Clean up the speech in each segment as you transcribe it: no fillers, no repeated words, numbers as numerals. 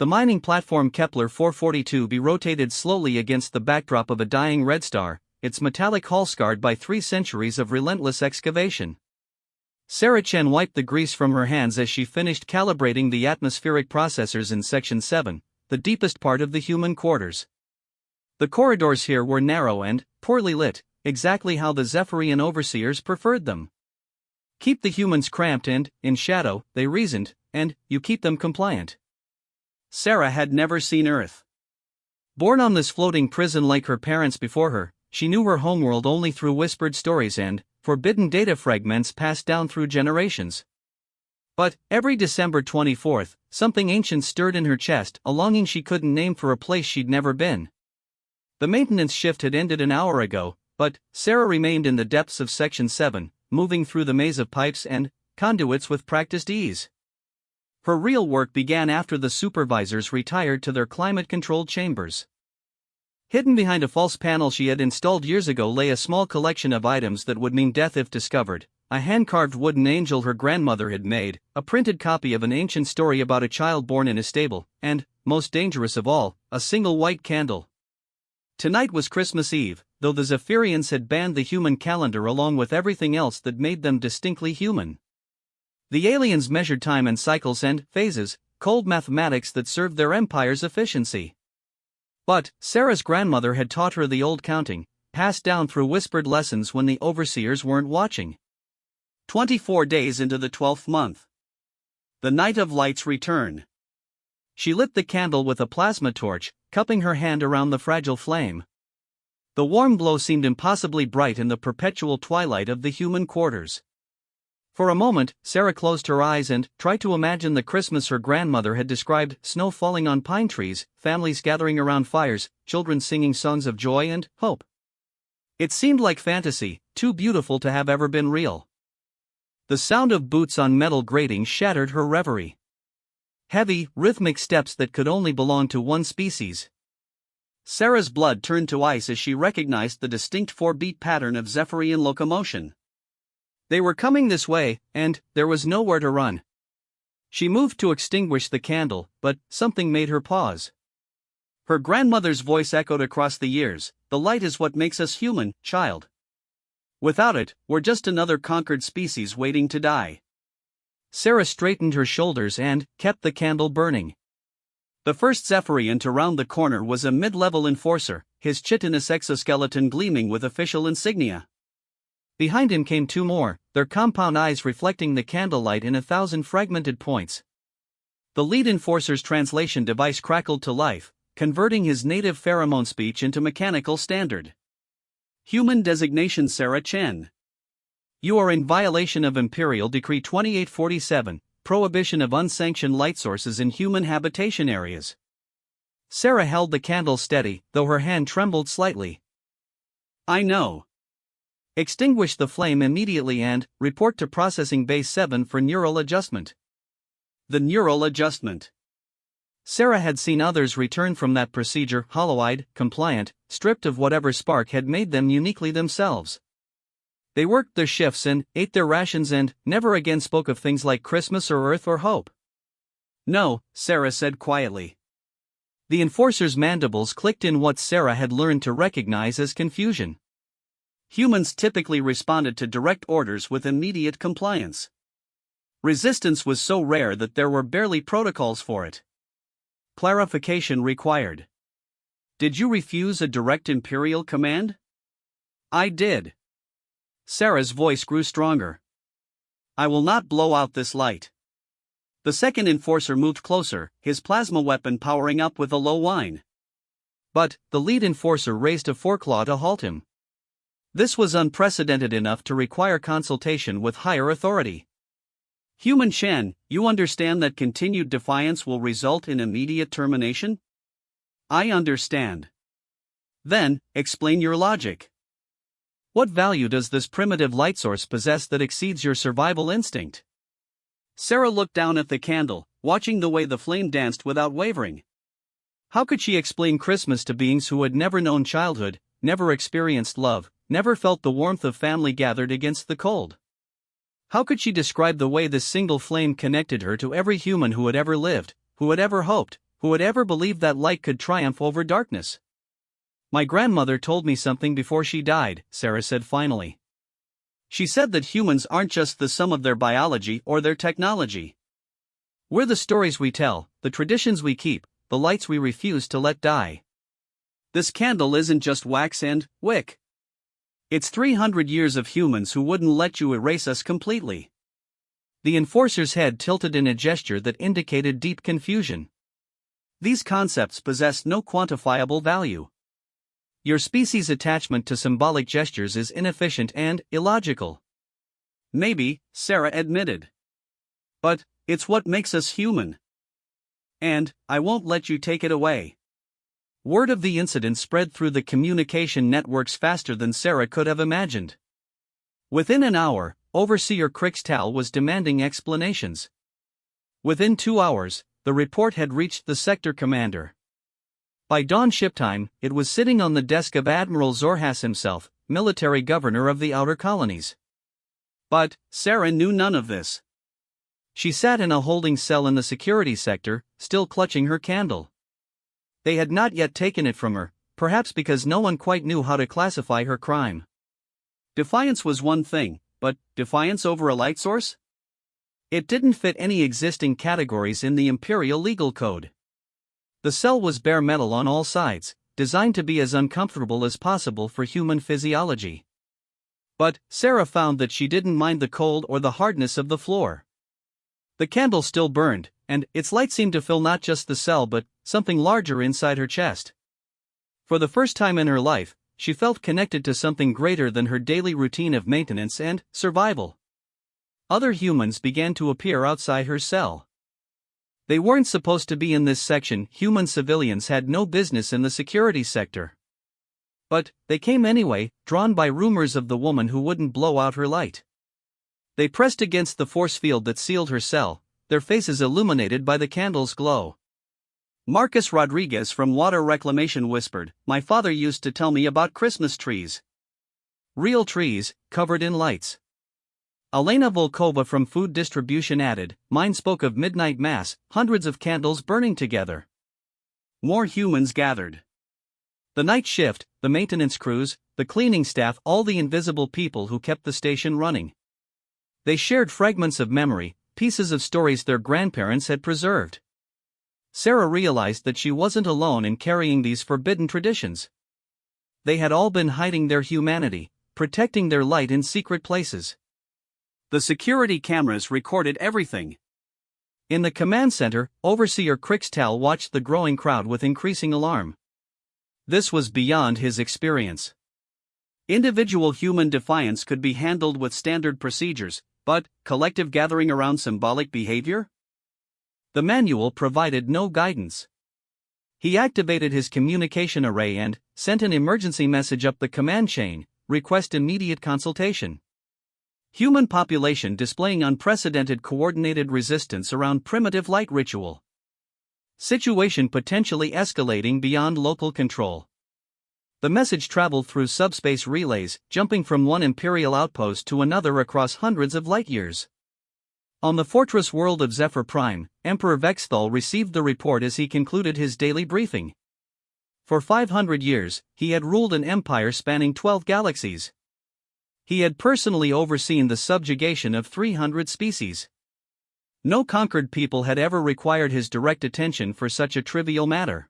The mining platform Kepler 442b rotated slowly against the backdrop of a dying red star, its metallic hull scarred by 3 centuries of relentless excavation. Sarah Chen wiped the grease from her hands as she finished calibrating the atmospheric processors in Section 7, the deepest part of the human quarters. The corridors here were narrow and poorly lit, exactly how the Zephyrian overseers preferred them. Keep the humans cramped and in shadow, they reasoned, and you keep them compliant. Sarah had never seen Earth. Born on this floating prison like her parents before her, she knew her homeworld only through whispered stories and forbidden data fragments passed down through generations. But every December 24th, something ancient stirred in her chest, a longing she couldn't name for a place she'd never been. The maintenance shift had ended an hour ago, but Sarah remained in the depths of Section 7, moving through the maze of pipes and conduits with practiced ease. Her real work began after the supervisors retired to their climate-controlled chambers. Hidden behind a false panel she had installed years ago lay a small collection of items that would mean death if discovered: a hand-carved wooden angel her grandmother had made, a printed copy of an ancient story about a child born in a stable, and, most dangerous of all, a single white candle. Tonight was Christmas Eve, though the Zephyrians had banned the human calendar along with everything else that made them distinctly human. The aliens measured time and cycles and phases, cold mathematics that served their empire's efficiency. But Sarah's grandmother had taught her the old counting, passed down through whispered lessons when the overseers weren't watching. 24 days into the 12th month. The night of lights return. She lit the candle with a plasma torch, cupping her hand around the fragile flame. The warm glow seemed impossibly bright in the perpetual twilight of the human quarters. For a moment, Sarah closed her eyes and tried to imagine the Christmas her grandmother had described: snow falling on pine trees, families gathering around fires, children singing songs of joy and hope. It seemed like fantasy, too beautiful to have ever been real. The sound of boots on metal grating shattered her reverie. Heavy, rhythmic steps that could only belong to one species. Sarah's blood turned to ice as she recognized the distinct 4-beat pattern of Zephyrian locomotion. They were coming this way, and there was nowhere to run. She moved to extinguish the candle, but something made her pause. Her grandmother's voice echoed across the years: "The light is what makes us human, child. Without it, we're just another conquered species waiting to die." Sarah straightened her shoulders and kept the candle burning. The first Zephyrian to round the corner was a mid-level enforcer, his chitinous exoskeleton gleaming with official insignia. Behind him came 2 more, their compound eyes reflecting the candlelight in 1,000 fragmented points. The lead enforcer's translation device crackled to life, converting his native pheromone speech into mechanical standard. Human designation Sarah Chen. You are in violation of Imperial Decree 2847, prohibition of unsanctioned light sources in human habitation areas. Sarah held the candle steady, though her hand trembled slightly. I know. Extinguish the flame immediately and report to Processing Base 7 for neural adjustment. The neural adjustment. Sarah had seen others return from that procedure hollow-eyed, compliant, stripped of whatever spark had made them uniquely themselves. They worked their shifts and ate their rations and never again spoke of things like Christmas or Earth or hope. No, Sarah said quietly. The enforcer's mandibles clicked in what Sarah had learned to recognize as confusion. Humans typically responded to direct orders with immediate compliance. Resistance was so rare that there were barely protocols for it. Clarification required. Did you refuse a direct Imperial command? I did. Sarah's voice grew stronger. I will not blow out this light. The second enforcer moved closer, his plasma weapon powering up with a low whine. But the lead enforcer raised a foreclaw to halt him. This was unprecedented enough to require consultation with higher authority. Human Shen, you understand that continued defiance will result in immediate termination? I understand. Then, explain your logic. What value does this primitive light source possess that exceeds your survival instinct? Sarah looked down at the candle, watching the way the flame danced without wavering. How could she explain Christmas to beings who had never known childhood, never experienced love, never felt the warmth of family gathered against the cold? How could she describe the way this single flame connected her to every human who had ever lived, who had ever hoped, Who would ever believe that light could triumph over darkness? My grandmother told me something before she died, Sarah said finally. She said that humans aren't just the sum of their biology or their technology. We're the stories we tell, the traditions we keep, the lights we refuse to let die. This candle isn't just wax and wick. It's 300 years of humans who wouldn't let you erase us completely. The enforcer's head tilted in a gesture that indicated deep confusion. These concepts possess no quantifiable value. Your species' attachment to symbolic gestures is inefficient and illogical. Maybe, Sarah admitted. But it's what makes us human. And I won't let you take it away. Word of the incident spread through the communication networks faster than Sarah could have imagined. Within an hour, Overseer Crixtal was demanding explanations. Within 2 hours, the report had reached the sector commander. By dawn ship time, it was sitting on the desk of Admiral Zorhas himself, military governor of the outer colonies. But Sarah knew none of this. She sat in a holding cell in the security sector, still clutching her candle. They had not yet taken it from her, perhaps because no one quite knew how to classify her crime. Defiance was one thing, but defiance over a light source? It didn't fit any existing categories in the Imperial Legal Code. The cell was bare metal on all sides, designed to be as uncomfortable as possible for human physiology. But Sarah found that she didn't mind the cold or the hardness of the floor. The candle still burned, and its light seemed to fill not just the cell but something larger inside her chest. For the first time in her life, she felt connected to something greater than her daily routine of maintenance and survival. Other humans began to appear outside her cell. They weren't supposed to be in this section. Human civilians had no business in the security sector. But they came anyway, drawn by rumors of the woman who wouldn't blow out her light. They pressed against the force field that sealed her cell, their faces illuminated by the candle's glow. Marcus Rodriguez from Water Reclamation whispered, "My father used to tell me about Christmas trees. Real trees, covered in lights." Elena Volkova from Food Distribution added, "Mine spoke of midnight mass, hundreds of candles burning together." More humans gathered. The night shift, the maintenance crews, the cleaning staff, all the invisible people who kept the station running. They shared fragments of memory, pieces of stories their grandparents had preserved. Sarah realized that she wasn't alone in carrying these forbidden traditions. They had all been hiding their humanity, protecting their light in secret places. The security cameras recorded everything. In the command center, Overseer Crixtal watched the growing crowd with increasing alarm. This was beyond his experience. Individual human defiance could be handled with standard procedures, but collective gathering around symbolic behavior? The manual provided no guidance. He activated his communication array and sent an emergency message up the command chain, request immediate consultation. Human population displaying unprecedented coordinated resistance around primitive light ritual. Situation potentially escalating beyond local control. The message traveled through subspace relays, jumping from one Imperial outpost to another across hundreds of light-years. On the fortress world of Zephyr Prime, Emperor Vexthal received the report as he concluded his daily briefing. For 500 years, he had ruled an empire spanning 12 galaxies. He had personally overseen the subjugation of 300 species. No conquered people had ever required his direct attention for such a trivial matter.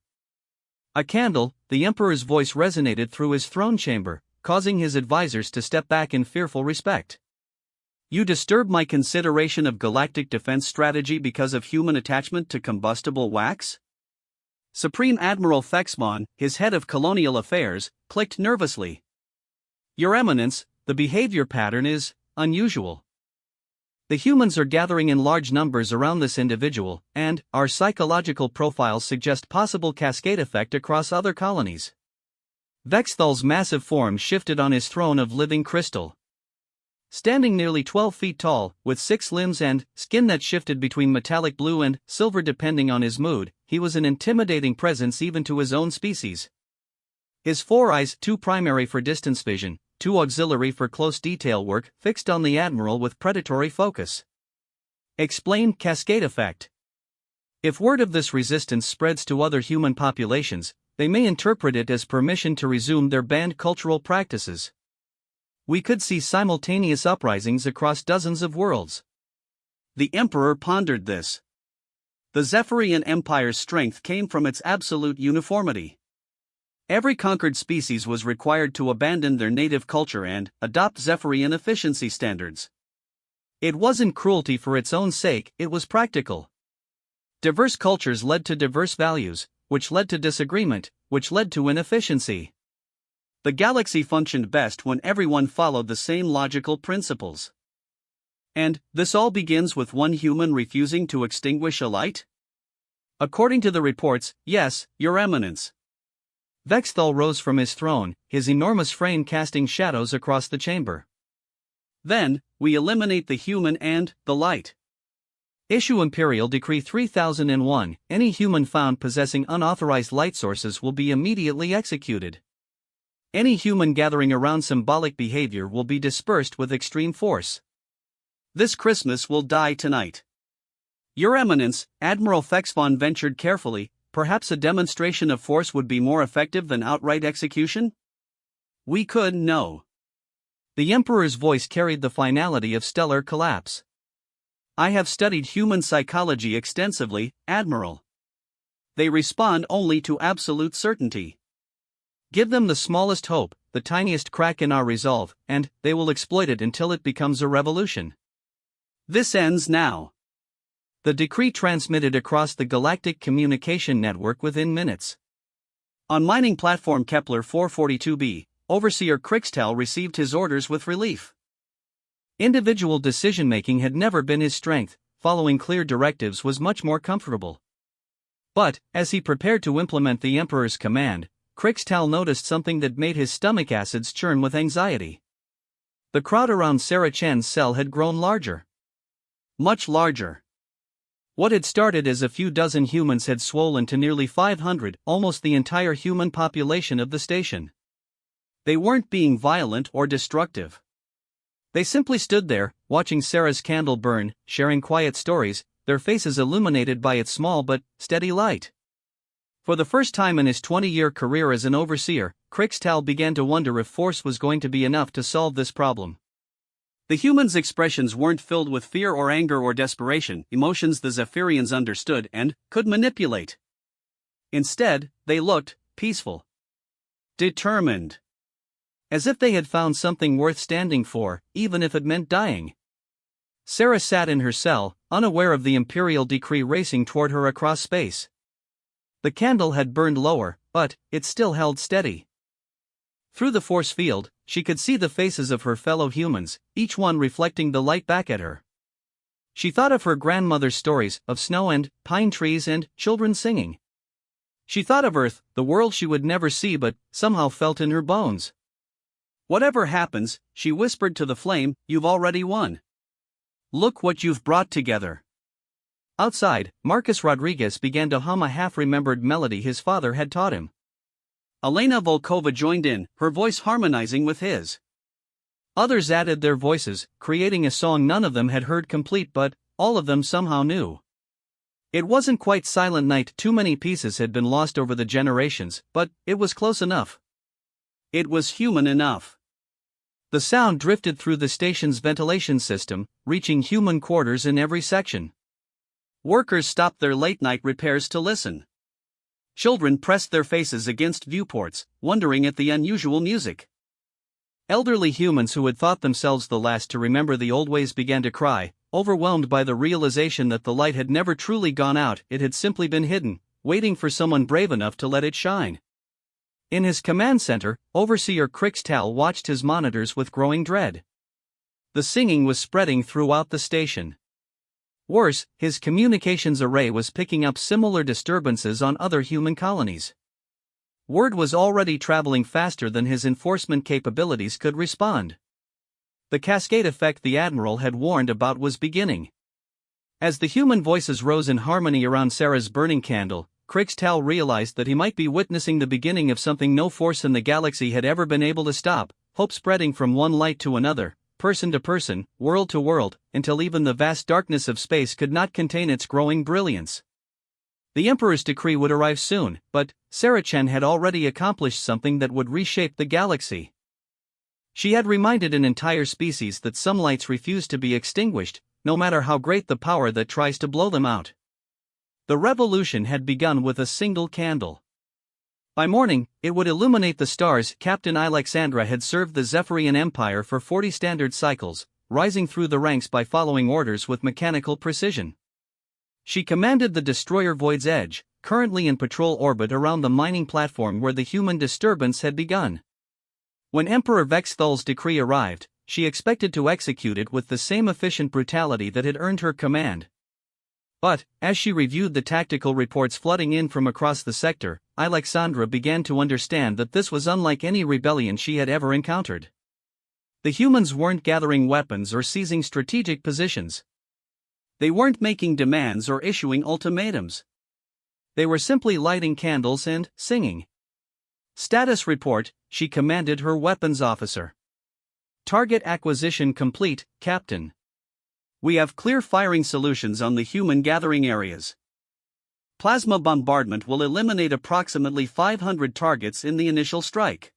A candle, the Emperor's voice resonated through his throne chamber, causing his advisors to step back in fearful respect. "You disturb my consideration of galactic defense strategy because of human attachment to combustible wax?" Supreme Admiral Fexmon, his head of colonial affairs, clicked nervously. "Your Eminence, the behavior pattern is unusual. The humans are gathering in large numbers around this individual, and our psychological profiles suggest possible cascade effect across other colonies." Vexthal's massive form shifted on his throne of living crystal. Standing nearly 12 feet tall, with 6 limbs and skin that shifted between metallic blue and silver depending on his mood, he was an intimidating presence even to his own species. His 4 eyes, 2 primary for distance vision, 2 auxiliary for close detail work, fixed on the Admiral with predatory focus. "Explain cascade effect." If word of this resistance spreads to other human populations, they may interpret it as permission to resume their banned cultural practices. We could see simultaneous uprisings across dozens of worlds. The emperor pondered this. The Zephyrian Empire's strength came from its absolute uniformity. Every conquered species was required to abandon their native culture and adopt Zephyrian efficiency standards. It wasn't cruelty for its own sake, it was practical. Diverse cultures led to diverse values, which led to disagreement, which led to inefficiency. The galaxy functioned best when everyone followed the same logical principles. And this all begins with one human refusing to extinguish a light? According to the reports, yes, Your Eminence. Vexthal rose from his throne, his enormous frame casting shadows across the chamber. Then, we eliminate the human and the light. Issue Imperial Decree 3001, any human found possessing unauthorized light sources will be immediately executed. Any human gathering around symbolic behavior will be dispersed with extreme force. This Christmas will die tonight. Your Eminence, Admiral Fexvon ventured carefully, perhaps a demonstration of force would be more effective than outright execution? We could know. The Emperor's voice carried the finality of stellar collapse. I have studied human psychology extensively, Admiral. They respond only to absolute certainty. Give them the smallest hope, the tiniest crack in our resolve, and they will exploit it until it becomes a revolution. This ends now. The decree transmitted across the galactic communication network within minutes. On mining platform Kepler 442b, Overseer Crixtal received his orders with relief. Individual decision-making had never been his strength, following clear directives was much more comfortable. But, as he prepared to implement the Emperor's command, Crixtal noticed something that made his stomach acids churn with anxiety. The crowd around Sarah Chen's cell had grown larger. Much larger. What had started as a few dozen humans had swollen to nearly 500, almost the entire human population of the station. They weren't being violent or destructive. They simply stood there, watching Sarah's candle burn, sharing quiet stories, their faces illuminated by its small but steady light. For the first time in his 20-year career as an overseer, Crixtal began to wonder if force was going to be enough to solve this problem. The humans' expressions weren't filled with fear or anger or desperation, emotions the Zephyrians understood and could manipulate. Instead, they looked peaceful. Determined. As if they had found something worth standing for, even if it meant dying. Sarah sat in her cell, unaware of the Imperial decree racing toward her across space. The candle had burned lower, but it still held steady. Through the force field, she could see the faces of her fellow humans, each one reflecting the light back at her. She thought of her grandmother's stories, of snow and pine trees and children singing. She thought of Earth, the world she would never see but somehow felt in her bones. Whatever happens, she whispered to the flame, you've already won. Look what you've brought together. Outside, Marcus Rodriguez began to hum a half-remembered melody his father had taught him. Elena Volkova joined in, her voice harmonizing with his. Others added their voices, creating a song none of them had heard complete but all of them somehow knew. It wasn't quite Silent Night, too many pieces had been lost over the generations, but it was close enough. It was human enough. The sound drifted through the station's ventilation system, reaching human quarters in every section. Workers stopped their late-night repairs to listen. Children pressed their faces against viewports, wondering at the unusual music. Elderly humans who had thought themselves the last to remember the old ways began to cry, overwhelmed by the realization that the light had never truly gone out, it had simply been hidden, waiting for someone brave enough to let it shine. In his command center, Overseer Crixtal watched his monitors with growing dread. The singing was spreading throughout the station. Worse, his communications array was picking up similar disturbances on other human colonies. Word was already traveling faster than his enforcement capabilities could respond. The cascade effect the Admiral had warned about was beginning. As the human voices rose in harmony around Sarah's burning candle, Crixtal realized that he might be witnessing the beginning of something no force in the galaxy had ever been able to stop, hope spreading from one light to another, person to person, world to world, until even the vast darkness of space could not contain its growing brilliance. The Emperor's decree would arrive soon, but Saracen had already accomplished something that would reshape the galaxy. She had reminded an entire species that some lights refuse to be extinguished, no matter how great the power that tries to blow them out. The revolution had begun with a single candle. By morning, it would illuminate the stars. Captain Alexandra had served the Zephyrian Empire for 40 standard cycles, rising through the ranks by following orders with mechanical precision. She commanded the destroyer Void's Edge, currently in patrol orbit around the mining platform where the human disturbance had begun. When Emperor Vexthal's decree arrived, she expected to execute it with the same efficient brutality that had earned her command. But, as she reviewed the tactical reports flooding in from across the sector, Alexandra began to understand that this was unlike any rebellion she had ever encountered. The humans weren't gathering weapons or seizing strategic positions. They weren't making demands or issuing ultimatums. They were simply lighting candles and singing. Status report, she commanded her weapons officer. Target acquisition complete, Captain. We have clear firing solutions on the human gathering areas. Plasma bombardment will eliminate approximately 500 targets in the initial strike.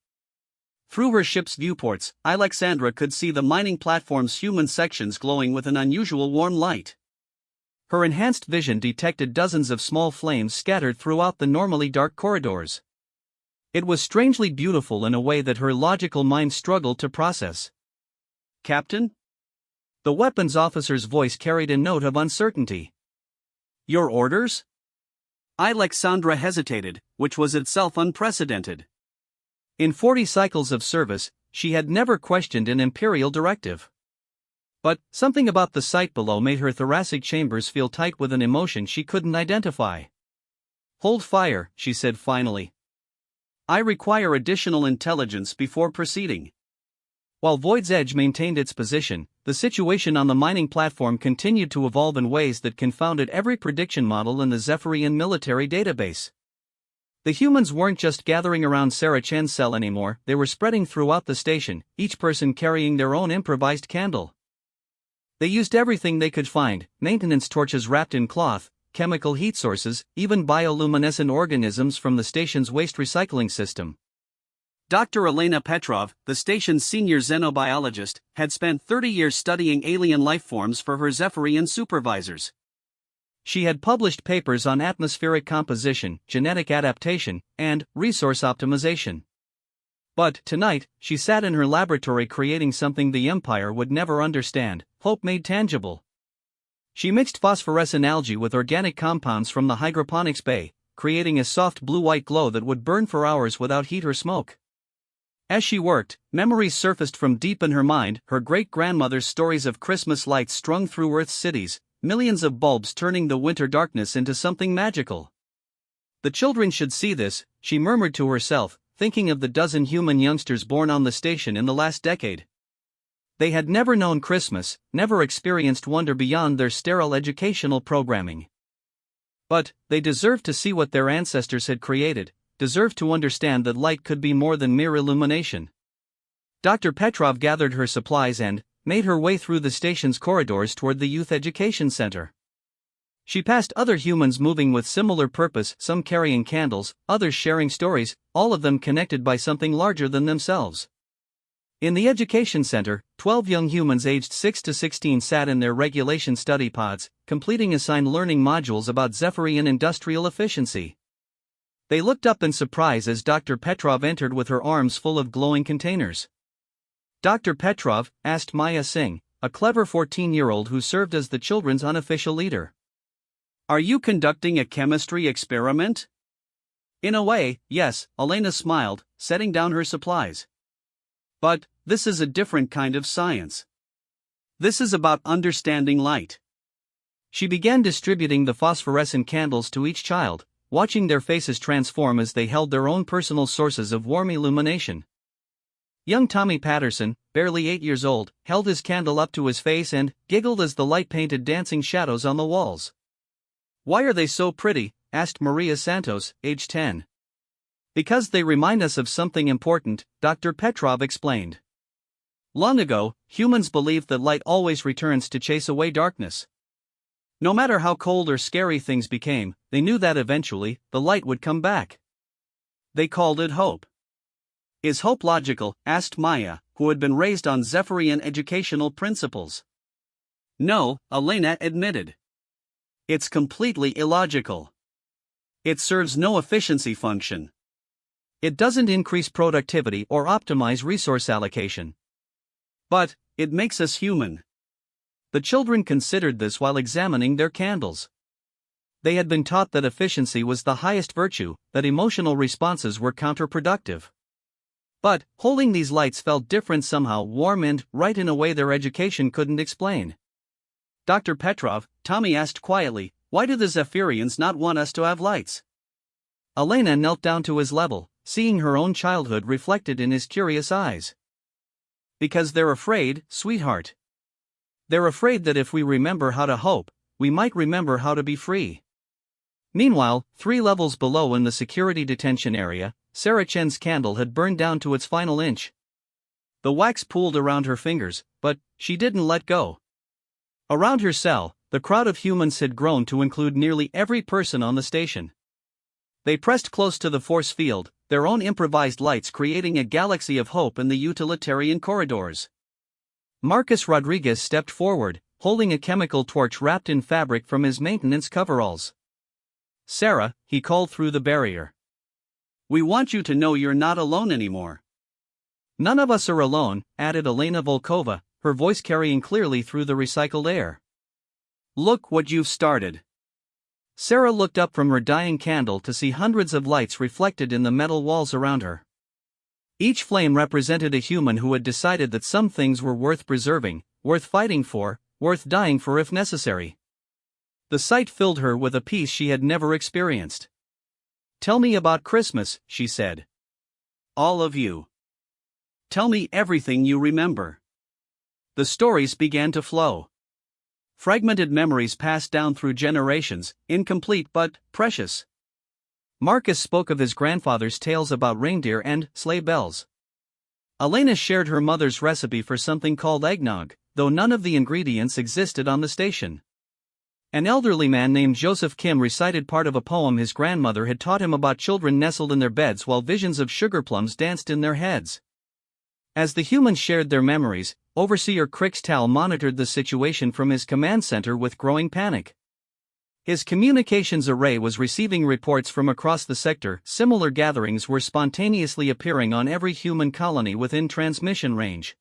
Through her ship's viewports, Alexandra could see the mining platform's human sections glowing with an unusual warm light. Her enhanced vision detected dozens of small flames scattered throughout the normally dark corridors. It was strangely beautiful in a way that her logical mind struggled to process. Captain? The weapons officer's voice carried a note of uncertainty. Your orders? Alexandra hesitated, which was itself unprecedented. In 40 cycles of service, she had never questioned an imperial directive. But something about the sight below made her thoracic chambers feel tight with an emotion she couldn't identify. Hold fire, she said finally. I require additional intelligence before proceeding. While Void's Edge maintained its position, the situation on the mining platform continued to evolve in ways that confounded every prediction model in the Zephyrian military database. The humans weren't just gathering around Saracen's cell anymore, they were spreading throughout the station, each person carrying their own improvised candle. They used everything they could find: maintenance torches wrapped in cloth, chemical heat sources, even bioluminescent organisms from the station's waste recycling system. Dr. Elena Petrov, the station's senior xenobiologist, had spent 30 years studying alien life forms for her Zephyrian supervisors. She had published papers on atmospheric composition, genetic adaptation, and resource optimization. But tonight, she sat in her laboratory creating something the Empire would never understand: hope made tangible. She mixed phosphorescent algae with organic compounds from the hydroponics bay, creating a soft blue-white glow that would burn for hours without heat or smoke. As she worked, memories surfaced from deep in her mind: her great-grandmother's stories of Christmas lights strung through Earth's cities, millions of bulbs turning the winter darkness into something magical. The children should see this, she murmured to herself, thinking of the dozen human youngsters born on the station in the last decade. They had never known Christmas, never experienced wonder beyond their sterile educational programming. But they deserved to see what their ancestors had created, deserved to understand that light could be more than mere illumination. Dr. Petrov gathered her supplies and made her way through the station's corridors toward the Youth Education Center. She passed other humans moving with similar purpose, some carrying candles, others sharing stories, all of them connected by something larger than themselves. In the education center, 12 young humans aged 6 to 16 sat in their regulation study pods, completing assigned learning modules about Zephyrian industrial efficiency. They looked up in surprise as Dr. Petrov entered with her arms full of glowing containers. Dr. Petrov, asked Maya Singh, a clever 14-year-old who served as the children's unofficial leader. Are you conducting a chemistry experiment? In a way, yes, Elena smiled, setting down her supplies. But this is a different kind of science. This is about understanding light. She began distributing the phosphorescent candles to each child, watching their faces transform as they held their own personal sources of warm illumination. Young Tommy Patterson, barely 8 years old, held his candle up to his face and giggled as the light painted dancing shadows on the walls. Why are they so pretty? Asked Maria Santos, age 10. Because they remind us of something important, Dr. Petrov explained. Long ago, humans believed that light always returns to chase away darkness. No matter how cold or scary things became, they knew that eventually, the light would come back. They called it hope. Is hope logical? Asked Maya, who had been raised on Zephyrian educational principles. No, Elena admitted. It's completely illogical. It serves no efficiency function. It doesn't increase productivity or optimize resource allocation. But, it makes us human. The children considered this while examining their candles. They had been taught that efficiency was the highest virtue, that emotional responses were counterproductive. But, holding these lights felt different somehow, warm and right in a way their education couldn't explain. Dr. Petrov, Tommy asked quietly, why do the Zephyrians not want us to have lights? Elena knelt down to his level, seeing her own childhood reflected in his curious eyes. Because they're afraid, sweetheart. They're afraid that if we remember how to hope, we might remember how to be free. Meanwhile, 3 levels below in the security detention area, Sarah Chen's candle had burned down to its final inch. The wax pooled around her fingers, but she didn't let go. Around her cell, the crowd of humans had grown to include nearly every person on the station. They pressed close to the force field, their own improvised lights creating a galaxy of hope in the utilitarian corridors. Marcus Rodriguez stepped forward, holding a chemical torch wrapped in fabric from his maintenance coveralls. Sarah, he called through the barrier. We want you to know you're not alone anymore. None of us are alone, added Elena Volkova, her voice carrying clearly through the recycled air. Look what you've started. Sarah looked up from her dying candle to see hundreds of lights reflected in the metal walls around her. Each flame represented a human who had decided that some things were worth preserving, worth fighting for, worth dying for if necessary. The sight filled her with a peace she had never experienced. Tell me about Christmas, she said. All of you. Tell me everything you remember. The stories began to flow. Fragmented memories passed down through generations, incomplete but precious. Marcus spoke of his grandfather's tales about reindeer and sleigh bells. Elena shared her mother's recipe for something called eggnog, though none of the ingredients existed on the station. An elderly man named Joseph Kim recited part of a poem his grandmother had taught him about children nestled in their beds while visions of sugar plums danced in their heads. As the humans shared their memories, Overseer Krixtal monitored the situation from his command center with growing panic. His communications array was receiving reports from across the sector. Similar gatherings were spontaneously appearing on every human colony within transmission range.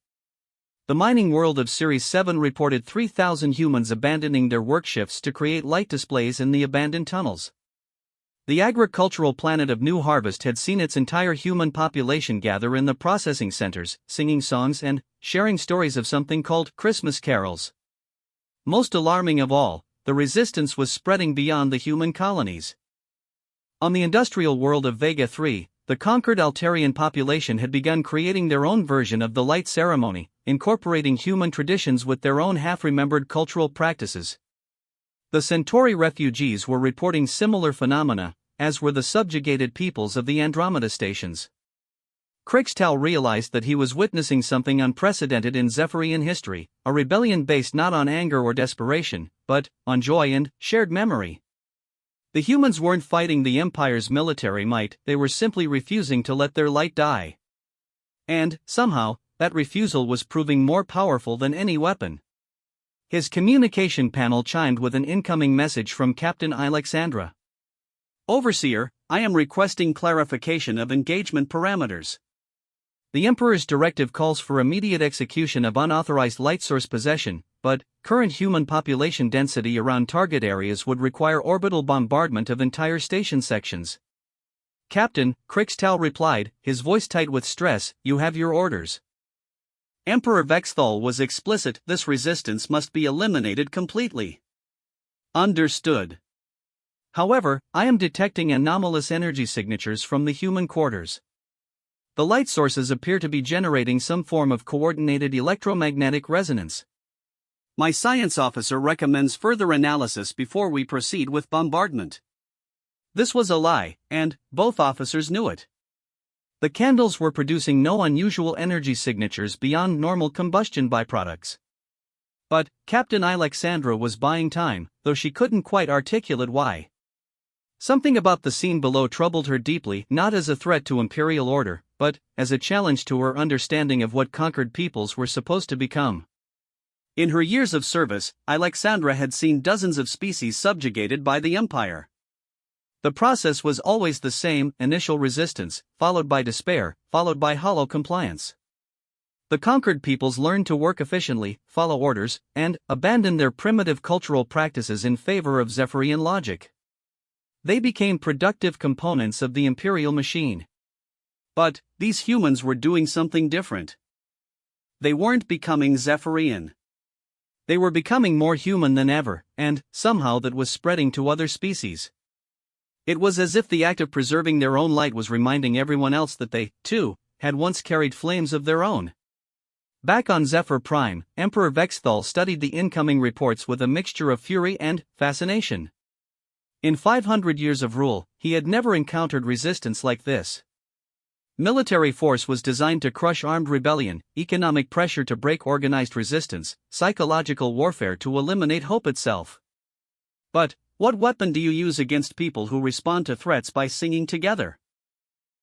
The mining world of Series 7 reported 3,000 humans abandoning their work shifts to create light displays in the abandoned tunnels. The agricultural planet of New Harvest had seen its entire human population gather in the processing centers, singing songs and sharing stories of something called Christmas carols. Most alarming of all, the resistance was spreading beyond the human colonies. On the industrial world of Vega 3, the conquered Altarian population had begun creating their own version of the light ceremony, incorporating human traditions with their own half-remembered cultural practices. The Centauri refugees were reporting similar phenomena, as were the subjugated peoples of the Andromeda stations. Krixtal realized that he was witnessing something unprecedented in Zephyrian history, a rebellion based not on anger or desperation, but on joy and shared memory. The humans weren't fighting the Empire's military might, they were simply refusing to let their light die. And, somehow, that refusal was proving more powerful than any weapon. His communication panel chimed with an incoming message from Captain Alexandra. Overseer, I am requesting clarification of engagement parameters. The Emperor's directive calls for immediate execution of unauthorized light source possession, but current human population density around target areas would require orbital bombardment of entire station sections. Captain, Krixtal replied, his voice tight with stress, you have your orders. Emperor Vexthal was explicit, this resistance must be eliminated completely. Understood. However, I am detecting anomalous energy signatures from the human quarters. The light sources appear to be generating some form of coordinated electromagnetic resonance. My science officer recommends further analysis before we proceed with bombardment. This was a lie, and both officers knew it. The candles were producing no unusual energy signatures beyond normal combustion byproducts. But Captain Alexandra was buying time, though she couldn't quite articulate why. Something about the scene below troubled her deeply, not as a threat to imperial order, but as a challenge to her understanding of what conquered peoples were supposed to become. In her years of service, Alexandra had seen dozens of species subjugated by the Empire. The process was always the same: initial resistance, followed by despair, followed by hollow compliance. The conquered peoples learned to work efficiently, follow orders, and abandon their primitive cultural practices in favor of Zephyrian logic. They became productive components of the imperial machine. But these humans were doing something different. They weren't becoming Zephyrian. They were becoming more human than ever, and somehow that was spreading to other species. It was as if the act of preserving their own light was reminding everyone else that they, too, had once carried flames of their own. Back on Zephyr Prime, Emperor Vexthal studied the incoming reports with a mixture of fury and fascination. In 500 years of rule, he had never encountered resistance like this. Military force was designed to crush armed rebellion, economic pressure to break organized resistance, psychological warfare to eliminate hope itself. But what weapon do you use against people who respond to threats by singing together?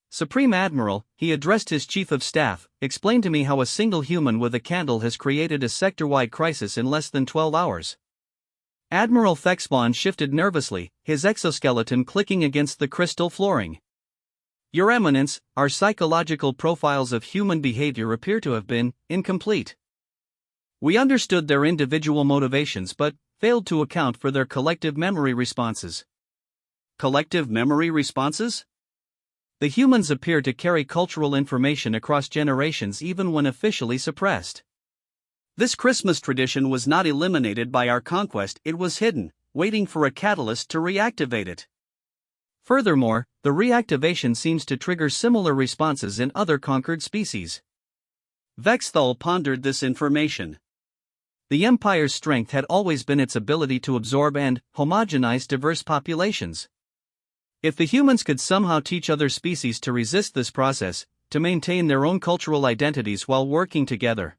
Supreme Admiral, he addressed his chief of staff, explain to me how a single human with a candle has created a sector-wide crisis in less than 12 hours. Admiral Fexbon shifted nervously, his exoskeleton clicking against the crystal flooring. Your Eminence, our psychological profiles of human behavior appear to have been incomplete. We understood their individual motivations but failed to account for their collective memory responses. Collective memory responses? The humans appear to carry cultural information across generations even when officially suppressed. This Christmas tradition was not eliminated by our conquest, it was hidden, waiting for a catalyst to reactivate it. Furthermore, the reactivation seems to trigger similar responses in other conquered species. Vexthal pondered this information. The Empire's strength had always been its ability to absorb and homogenize diverse populations. If the humans could somehow teach other species to resist this process, to maintain their own cultural identities while working together.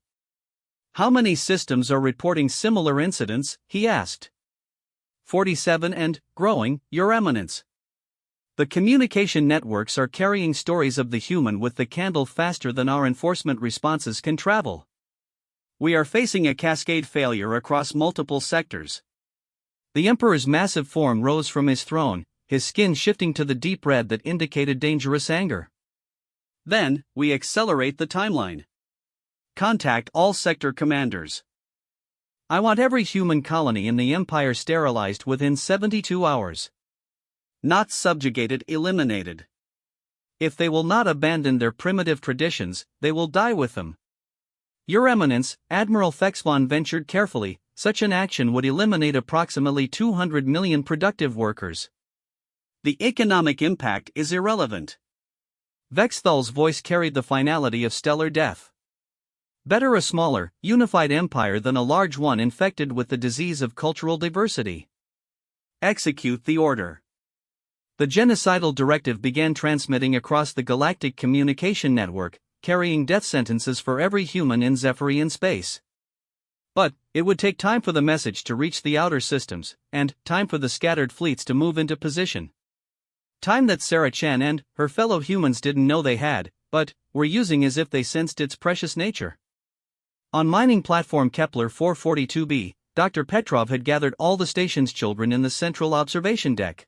How many systems are reporting similar incidents? He asked. 47 and growing, Your Eminence. The communication networks are carrying stories of the human with the candle faster than our enforcement responses can travel. We are facing a cascade failure across multiple sectors. The Emperor's massive form rose from his throne, his skin shifting to the deep red that indicated dangerous anger. Then, we accelerate the timeline. Contact all sector commanders. I want every human colony in the Empire sterilized within 72 hours. Not subjugated, eliminated. If they will not abandon their primitive traditions, they will die with them. Your Eminence, Admiral Fexvon ventured carefully, such an action would eliminate approximately 200 million productive workers. The economic impact is irrelevant. Vexthal's voice carried the finality of stellar death. Better a smaller, unified empire than a large one infected with the disease of cultural diversity. Execute the order. The genocidal directive began transmitting across the galactic communication network, carrying death sentences for every human in Zephyrian space. But it would take time for the message to reach the outer systems, and time for the scattered fleets to move into position. Time that Sarah Chan and her fellow humans didn't know they had, but were using as if they sensed its precious nature. On mining platform Kepler 442b, Dr. Petrov had gathered all the station's children in the central observation deck.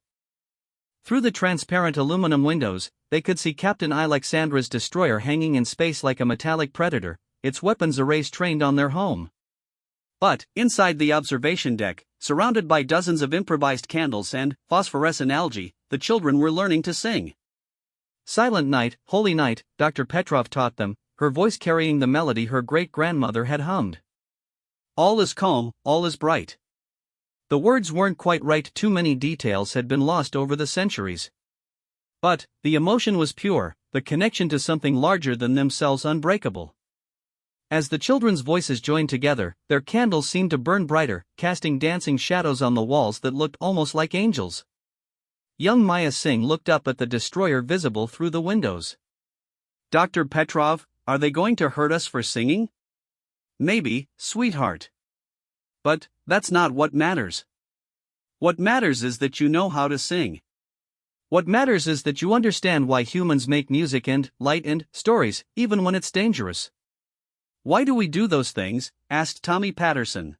Through the transparent aluminum windows, they could see Captain Alexandra's destroyer hanging in space like a metallic predator, its weapons arrays trained on their home. But, inside the observation deck, surrounded by dozens of improvised candles and phosphorescent algae, the children were learning to sing. Silent Night, Holy Night, Dr. Petrov taught them, her voice carrying the melody her great-grandmother had hummed. All is calm, all is bright. The words weren't quite right, too many details had been lost over the centuries. But the emotion was pure, the connection to something larger than themselves unbreakable. As the children's voices joined together, their candles seemed to burn brighter, casting dancing shadows on the walls that looked almost like angels. Young Maya Singh looked up at the destroyer visible through the windows. Dr. Petrov, are they going to hurt us for singing? Maybe, sweetheart. But that's not what matters. What matters is that you know how to sing. What matters is that you understand why humans make music and light and stories, even when it's dangerous. Why do we do those things? Asked Tommy Patterson.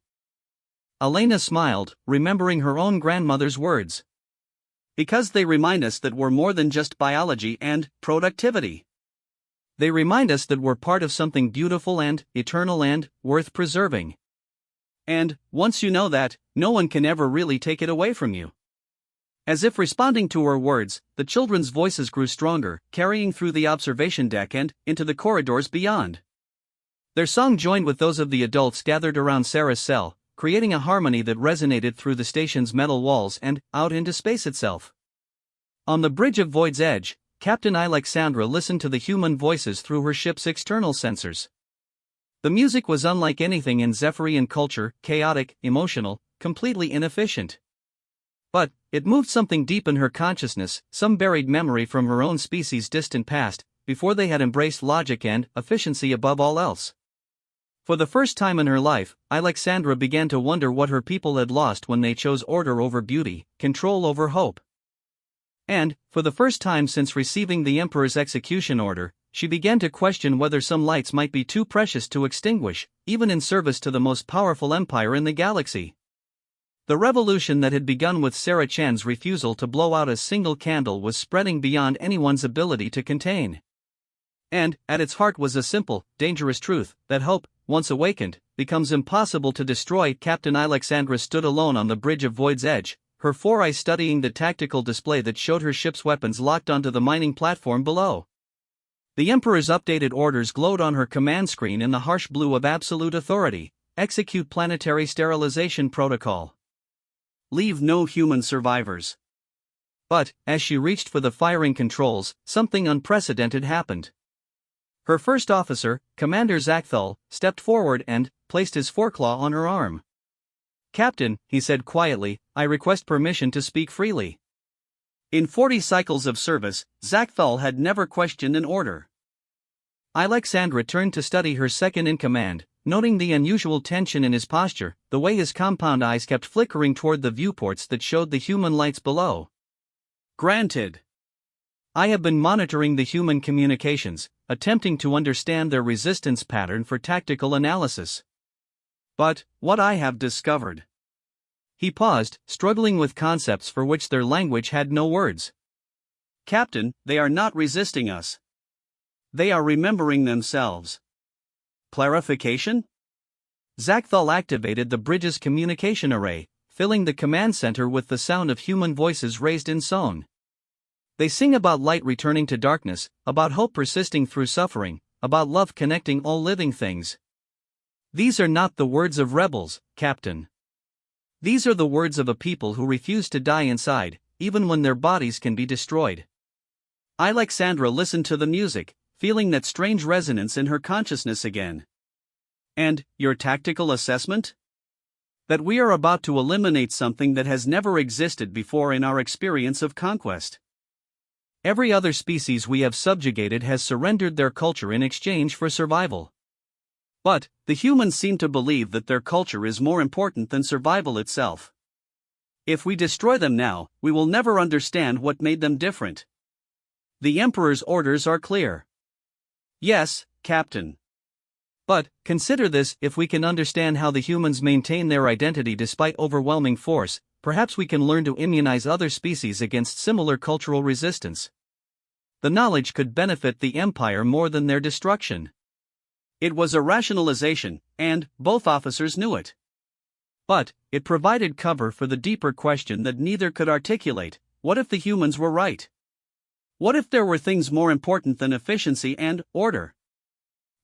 Elena smiled, remembering her own grandmother's words. Because they remind us that we're more than just biology and productivity. They remind us that we're part of something beautiful and eternal and worth preserving. And, once you know that, no one can ever really take it away from you. As if responding to her words, the children's voices grew stronger, carrying through the observation deck and into the corridors beyond. Their song joined with those of the adults gathered around Sarah's cell, creating a harmony that resonated through the station's metal walls and out into space itself. On the bridge of Void's Edge, Captain Alexandra listened to the human voices through her ship's external sensors. The music was unlike anything in Zephyrian culture, chaotic, emotional, completely inefficient. But it moved something deep in her consciousness, some buried memory from her own species' distant past, before they had embraced logic and efficiency above all else. For the first time in her life, Alexandra began to wonder what her people had lost when they chose order over beauty, control over hope. And, for the first time since receiving the Emperor's execution order, she began to question whether some lights might be too precious to extinguish, even in service to the most powerful empire in the galaxy. The revolution that had begun with Sarah Chan's refusal to blow out a single candle was spreading beyond anyone's ability to contain. And, at its heart was a simple, dangerous truth, that hope, once awakened, becomes impossible to destroy. Captain Alexandra stood alone on the bridge of Void's Edge, her four eyes studying the tactical display that showed her ship's weapons locked onto the mining platform below. The Emperor's updated orders glowed on her command screen in the harsh blue of absolute authority: execute planetary sterilization protocol. Leave no human survivors. But, as she reached for the firing controls, something unprecedented happened. Her first officer, Commander Zakthal, stepped forward and placed his foreclaw on her arm. "Captain," he said quietly, "I request permission to speak freely." In 40 cycles of service, Zakthal had never questioned an order. Alexandra turned to study her second-in-command, noting the unusual tension in his posture, the way his compound eyes kept flickering toward the viewports that showed the human lights below. "Granted. I have been monitoring the human communications, attempting to understand their resistance pattern for tactical analysis. But, what I have discovered." He paused, struggling with concepts for which their language had no words. "Captain, they are not resisting us. They are remembering themselves." Clarification? Zakthal activated the bridge's communication array, filling the command center with the sound of human voices raised in song. They sing about light returning to darkness, about hope persisting through suffering, about love connecting all living things. These are not the words of rebels, Captain. These are the words of a people who refuse to die inside, even when their bodies can be destroyed. Alexandra listened to the music, feeling that strange resonance in her consciousness again. "And, your tactical assessment?" "That we are about to eliminate something that has never existed before in our experience of conquest. Every other species we have subjugated has surrendered their culture in exchange for survival. But, the humans seem to believe that their culture is more important than survival itself. If we destroy them now, we will never understand what made them different. The Emperor's orders are clear." "Yes, Captain. But, consider this: if we can understand how the humans maintain their identity despite overwhelming force, perhaps we can learn to immunize other species against similar cultural resistance. The knowledge could benefit the Empire more than their destruction." It was a rationalization, and both officers knew it. But, it provided cover for the deeper question that neither could articulate: what if the humans were right? What if there were things more important than efficiency and order?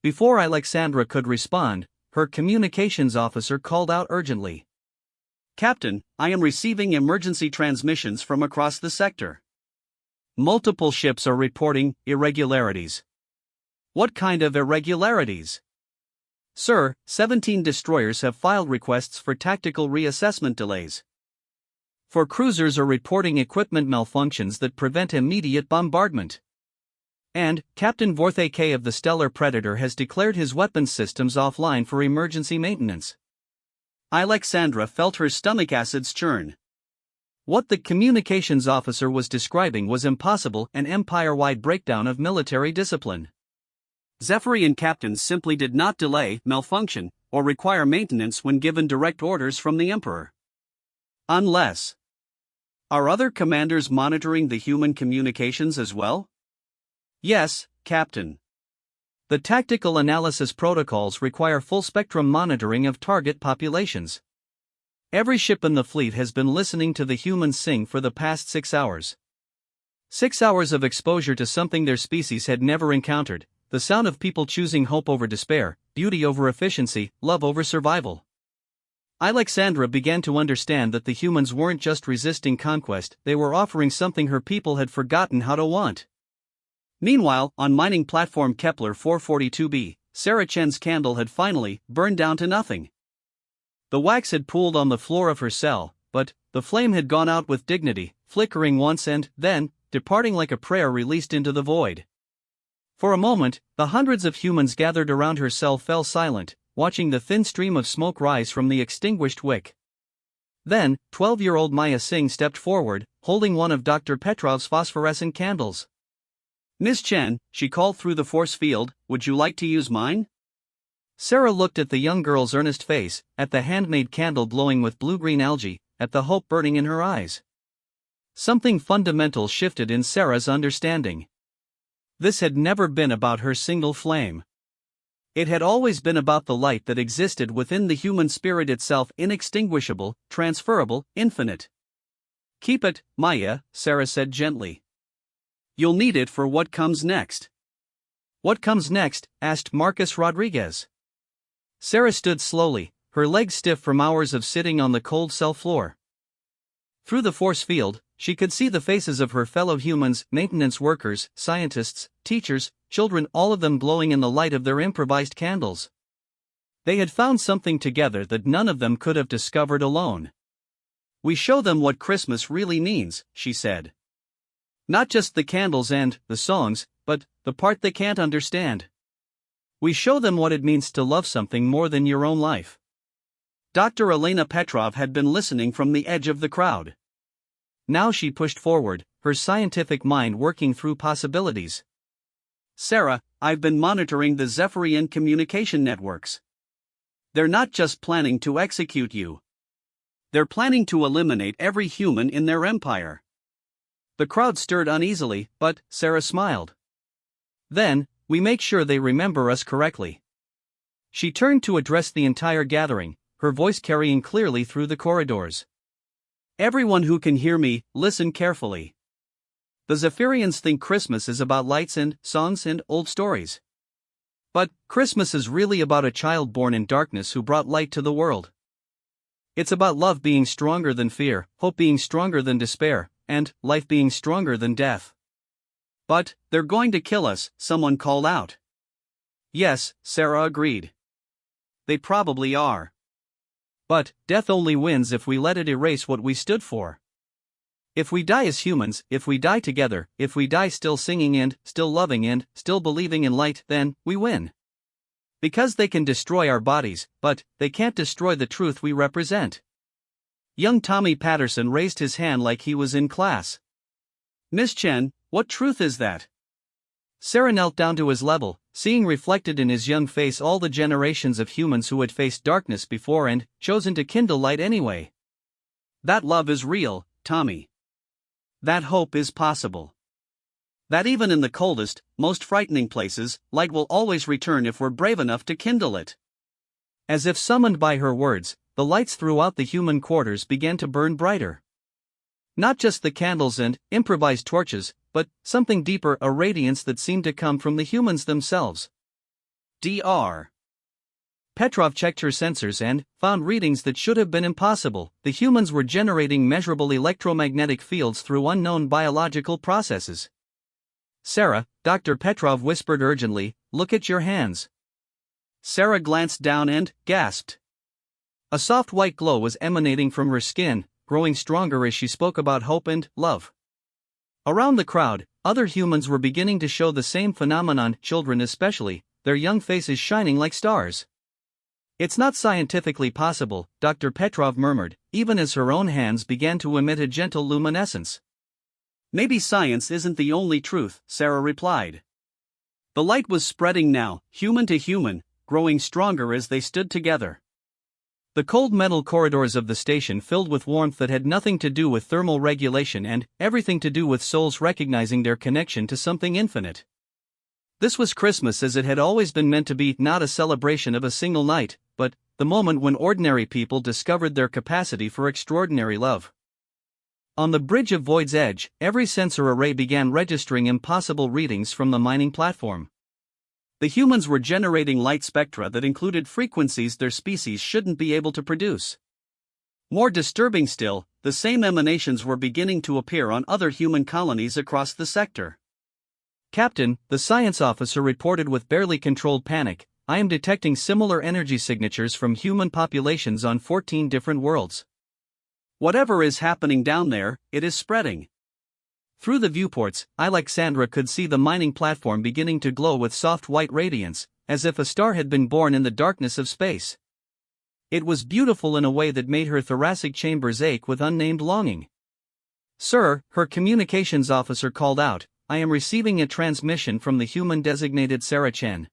Before Alexandra could respond, her communications officer called out urgently. "Captain, I am receiving emergency transmissions from across the sector. Multiple ships are reporting irregularities." "What kind of irregularities?" "Sir, 17 destroyers have filed requests for tactical reassessment delays. 4 cruisers are reporting equipment malfunctions that prevent immediate bombardment. And, Captain Vorthe K of the Stellar Predator has declared his weapons systems offline for emergency maintenance." Alexandra felt her stomach acids churn. What the communications officer was describing was impossible, an empire-wide breakdown of military discipline. Zephyrian captains simply did not delay, malfunction, or require maintenance when given direct orders from the Emperor. Unless. Are other commanders monitoring the human communications as well? Yes, Captain. The tactical analysis protocols require full-spectrum monitoring of target populations. Every ship in the fleet has been listening to the humans sing for the past 6 hours. 6 hours of exposure to something their species had never encountered, the sound of people choosing hope over despair, beauty over efficiency, love over survival. Alexandra began to understand that the humans weren't just resisting conquest, they were offering something her people had forgotten how to want. Meanwhile, on mining platform Kepler 442b, Sarah Chen's candle had finally burned down to nothing. The wax had pooled on the floor of her cell, but the flame had gone out with dignity, flickering once and then departing like a prayer released into the void. For a moment, the hundreds of humans gathered around her cell fell silent, watching the thin stream of smoke rise from the extinguished wick. Then, 12-year-old Maya Singh stepped forward, holding one of Dr. Petrov's phosphorescent candles. Miss Chen, she called through the force field, would you like to use mine? Sarah looked at the young girl's earnest face, at the handmade candle glowing with blue-green algae, at the hope burning in her eyes. Something fundamental shifted in Sarah's understanding. This had never been about her single flame. It had always been about the light that existed within the human spirit itself, inextinguishable, transferable, infinite. Keep it, Maya, Sarah said gently. You'll need it for what comes next. What comes next? Asked Marcus Rodriguez. Sarah stood slowly, her legs stiff from hours of sitting on the cold cell floor. Through the force field, she could see the faces of her fellow humans, maintenance workers, scientists, teachers, children, all of them glowing in the light of their improvised candles. They had found something together that none of them could have discovered alone. We show them what Christmas really means, she said. Not just the candles and the songs, but the part they can't understand. We show them what it means to love something more than your own life. Dr. Elena Petrov had been listening from the edge of the crowd. Now she pushed forward, her scientific mind working through possibilities. Sarah, I've been monitoring the Zephyrian communication networks. They're not just planning to execute you. They're planning to eliminate every human in their empire. The crowd stirred uneasily, but Sarah smiled. Then, we make sure they remember us correctly. She turned to address the entire gathering, her voice carrying clearly through the corridors. Everyone who can hear me, listen carefully. The Zephyrians think Christmas is about lights and songs and old stories. But Christmas is really about a child born in darkness who brought light to the world. It's about love being stronger than fear, hope being stronger than despair, and life being stronger than death. But they're going to kill us, someone called out. Yes, Sarah agreed. They probably are. But death only wins if we let it erase what we stood for. If we die as humans, if we die together, if we die still singing and still loving and still believing in light, then we win. Because they can destroy our bodies, but they can't destroy the truth we represent. Young Tommy Patterson raised his hand like he was in class. Miss Chen, what truth is that? Sarah knelt down to his level, seeing reflected in his young face all the generations of humans who had faced darkness before and chosen to kindle light anyway. That love is real, Tommy. That hope is possible. That even in the coldest, most frightening places, light will always return if we're brave enough to kindle it. As if summoned by her words, the lights throughout the human quarters began to burn brighter. Not just the candles and improvised torches, but something deeper, a radiance that seemed to come from the humans themselves. Dr. Petrov checked her sensors and found readings that should have been impossible. The humans were generating measurable electromagnetic fields through unknown biological processes. Sarah, Dr. Petrov whispered urgently, look at your hands. Sarah glanced down and gasped. A soft white glow was emanating from her skin, growing stronger as she spoke about hope and love. Around the crowd, other humans were beginning to show the same phenomenon, children especially, their young faces shining like stars. It's not scientifically possible, Dr. Petrov murmured, even as her own hands began to emit a gentle luminescence. Maybe science isn't the only truth, Sarah replied. The light was spreading now, human to human, growing stronger as they stood together. The cold metal corridors of the station filled with warmth that had nothing to do with thermal regulation and everything to do with souls recognizing their connection to something infinite. This was Christmas as it had always been meant to be, not a celebration of a single night, but the moment when ordinary people discovered their capacity for extraordinary love. On the bridge of Void's Edge, every sensor array began registering impossible readings from the mining platform. The humans were generating light spectra that included frequencies their species shouldn't be able to produce. More disturbing still, the same emanations were beginning to appear on other human colonies across the sector. "Captain," the science officer reported with barely controlled panic, "I am detecting similar energy signatures from human populations on 14 different worlds. Whatever is happening down there, it is spreading." Through the viewports, Alexandra could see the mining platform beginning to glow with soft white radiance, as if a star had been born in the darkness of space. It was beautiful in a way that made her thoracic chambers ache with unnamed longing. "Sir," her communications officer called out, "I am receiving a transmission from the human designated Sarah Chen.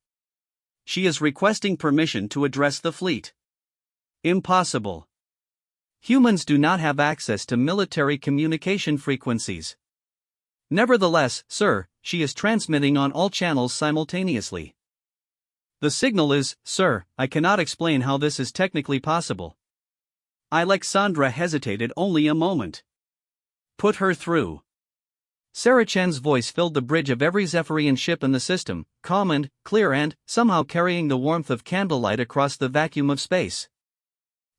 She is requesting permission to address the fleet." "Impossible. Humans do not have access to military communication frequencies." "Nevertheless, sir, she is transmitting on all channels simultaneously." "The signal is, sir, I cannot explain how this is technically possible." Alexandra hesitated only a moment. "Put her through." Sarah Chen's voice filled the bridge of every Zephyrian ship in the system, calm and clear and somehow carrying the warmth of candlelight across the vacuum of space.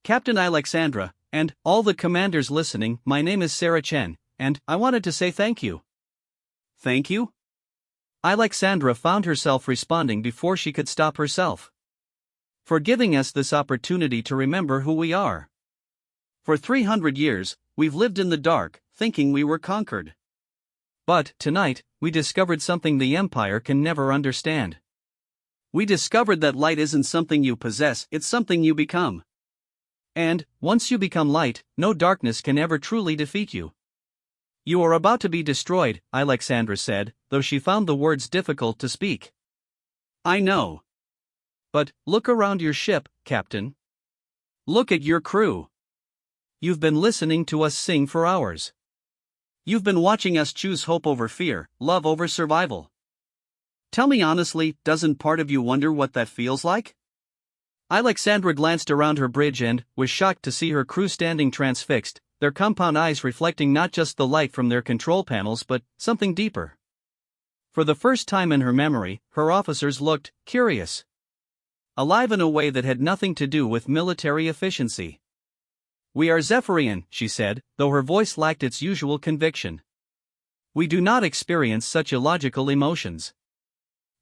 "Captain Alexandra, and all the commanders listening, my name is Sarah Chen, and I wanted to say thank you." "Thank you?" Alexandra found herself responding before she could stop herself. "For giving us this opportunity to remember who we are. For 300 years, we've lived in the dark, thinking we were conquered. But, tonight, we discovered something the Empire can never understand. We discovered that light isn't something you possess, it's something you become. And, once you become light, no darkness can ever truly defeat you." "You are about to be destroyed," Alexandra said, though she found the words difficult to speak. "I know. But, look around your ship, Captain. Look at your crew. You've been listening to us sing for hours. You've been watching us choose hope over fear, love over survival. Tell me honestly, doesn't part of you wonder what that feels like?" Alexandra glanced around her bridge and was shocked to see her crew standing transfixed, their compound eyes reflecting not just the light from their control panels but something deeper. For the first time in her memory, her officers looked curious. Alive in a way that had nothing to do with military efficiency. "We are Zephyrian," she said, though her voice lacked its usual conviction. "We do not experience such illogical emotions."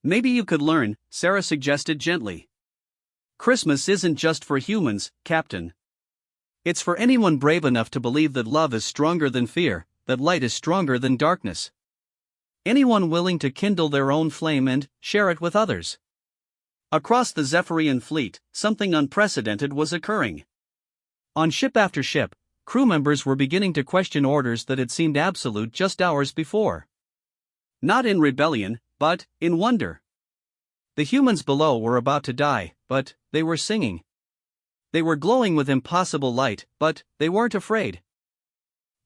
"Maybe you could learn," Sarah suggested gently. "Christmas isn't just for humans, Captain. It's for anyone brave enough to believe that love is stronger than fear, that light is stronger than darkness. Anyone willing to kindle their own flame and share it with others." Across the Zephyrian fleet, something unprecedented was occurring. On ship after ship, crew members were beginning to question orders that had seemed absolute just hours before. Not in rebellion, but in wonder. The humans below were about to die, but they were singing. They were glowing with impossible light, but they weren't afraid.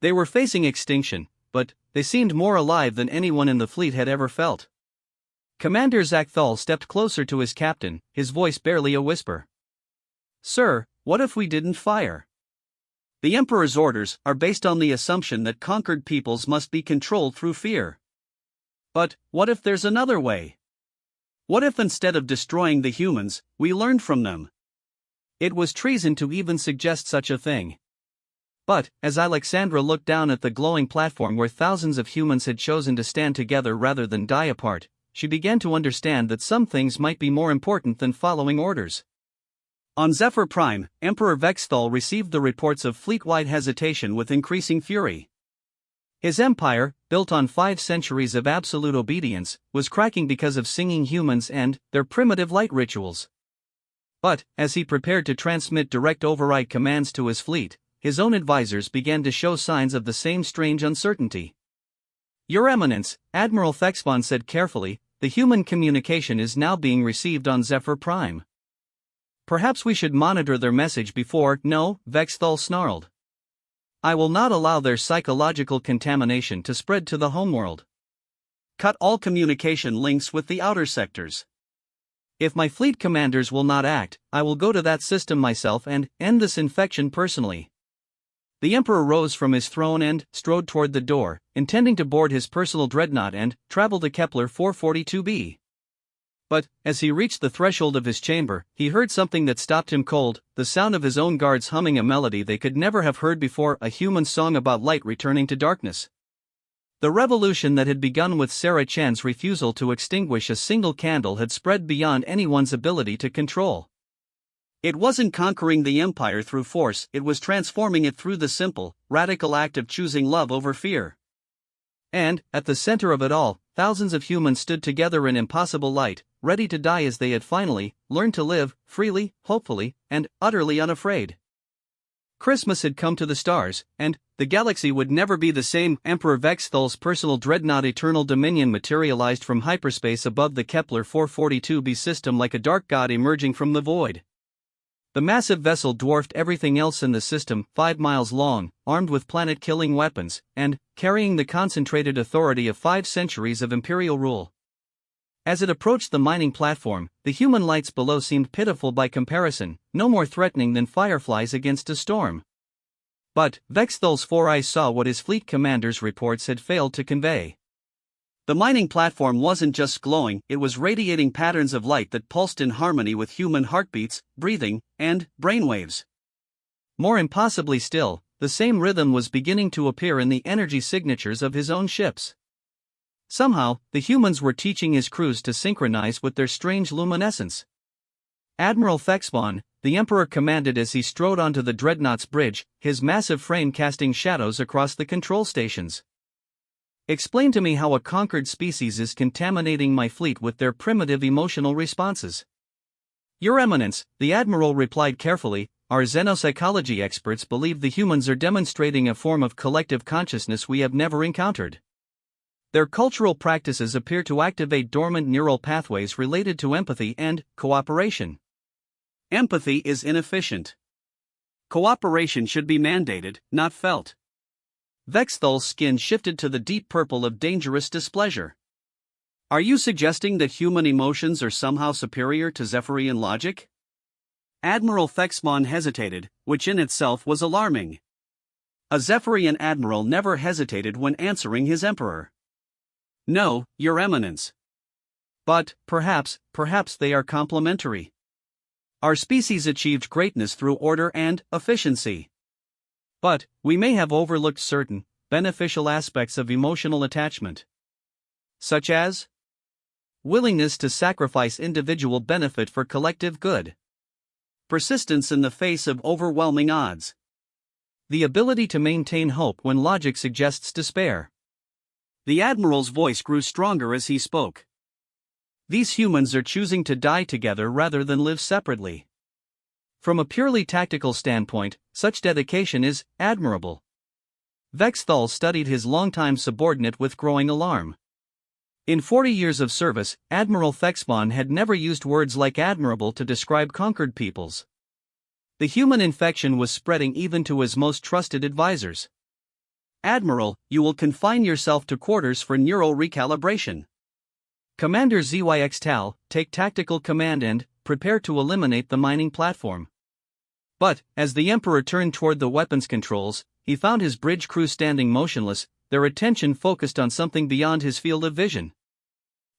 They were facing extinction, but they seemed more alive than anyone in the fleet had ever felt. Commander Zakthal stepped closer to his captain, his voice barely a whisper. "Sir, what if we didn't fire? The Emperor's orders are based on the assumption that conquered peoples must be controlled through fear. But what if there's another way? What if instead of destroying the humans, we learned from them?" It was treason to even suggest such a thing. But, as Alexandra looked down at the glowing platform where thousands of humans had chosen to stand together rather than die apart, she began to understand that some things might be more important than following orders. On Zephyr Prime, Emperor Vexthal received the reports of fleet-wide hesitation with increasing fury. His empire, built on 5 centuries of absolute obedience, was cracking because of singing humans and their primitive light rituals. But, as he prepared to transmit direct override commands to his fleet, his own advisors began to show signs of the same strange uncertainty. "Your Eminence," Admiral Thexbon said carefully, "the human communication is now being received on Zephyr Prime. Perhaps we should monitor their message before." "No," Vexthal snarled. "I will not allow their psychological contamination to spread to the homeworld. Cut all communication links with the outer sectors. If my fleet commanders will not act, I will go to that system myself and end this infection personally." The Emperor rose from his throne and strode toward the door, intending to board his personal dreadnought and travel to Kepler 442b. But, as he reached the threshold of his chamber, he heard something that stopped him cold, the sound of his own guards humming a melody they could never have heard before, a human song about light returning to darkness. The revolution that had begun with Sarah Chan's refusal to extinguish a single candle had spread beyond anyone's ability to control. It wasn't conquering the empire through force, it was transforming it through the simple, radical act of choosing love over fear. And, at the center of it all, thousands of humans stood together in impossible light, ready to die as they had finally learned to live, freely, hopefully, and utterly unafraid. Christmas had come to the stars, and the galaxy would never be the same. Emperor Vexthal's personal dreadnought Eternal Dominion materialized from hyperspace above the Kepler 442b system like a dark god emerging from the void. The massive vessel dwarfed everything else in the system, 5 miles long, armed with planet-killing weapons, and carrying the concentrated authority of 5 centuries of imperial rule. As it approached the mining platform, the human lights below seemed pitiful by comparison, no more threatening than fireflies against a storm. But Vexthal's 4 eyes saw what his fleet commander's reports had failed to convey. The mining platform wasn't just glowing, it was radiating patterns of light that pulsed in harmony with human heartbeats, breathing, and brainwaves. More impossibly still, the same rhythm was beginning to appear in the energy signatures of his own ships. Somehow, the humans were teaching his crews to synchronize with their strange luminescence. Admiral Thexbon, the Emperor commanded as he strode onto the dreadnought's bridge, his massive frame casting shadows across the control stations. "Explain to me how a conquered species is contaminating my fleet with their primitive emotional responses." "Your Eminence," the Admiral replied carefully, "our xenopsychology experts believe the humans are demonstrating a form of collective consciousness we have never encountered. Their cultural practices appear to activate dormant neural pathways related to empathy and cooperation. Empathy is inefficient. Cooperation should be mandated, not felt." Vexthal's skin shifted to the deep purple of dangerous displeasure. "Are you suggesting that human emotions are somehow superior to Zephyrian logic?" Admiral Thexbon hesitated, which in itself was alarming. A Zephyrian admiral never hesitated when answering his emperor. "No, Your Eminence. But, perhaps they are complementary. Our species achieved greatness through order and efficiency. But, we may have overlooked certain, beneficial aspects of emotional attachment. Such as willingness to sacrifice individual benefit for collective good. Persistence in the face of overwhelming odds. The ability to maintain hope when logic suggests despair." The Admiral's voice grew stronger as he spoke. "These humans are choosing to die together rather than live separately. From a purely tactical standpoint, such dedication is admirable." Vexthal studied his longtime subordinate with growing alarm. In 40 years of service, Admiral Thexbon had never used words like admirable to describe conquered peoples. The human infection was spreading even to his most trusted advisors. "Admiral, you will confine yourself to quarters for neural recalibration. Commander ZYX Tal, take tactical command and prepare to eliminate the mining platform." But, as the Emperor turned toward the weapons controls, he found his bridge crew standing motionless, their attention focused on something beyond his field of vision.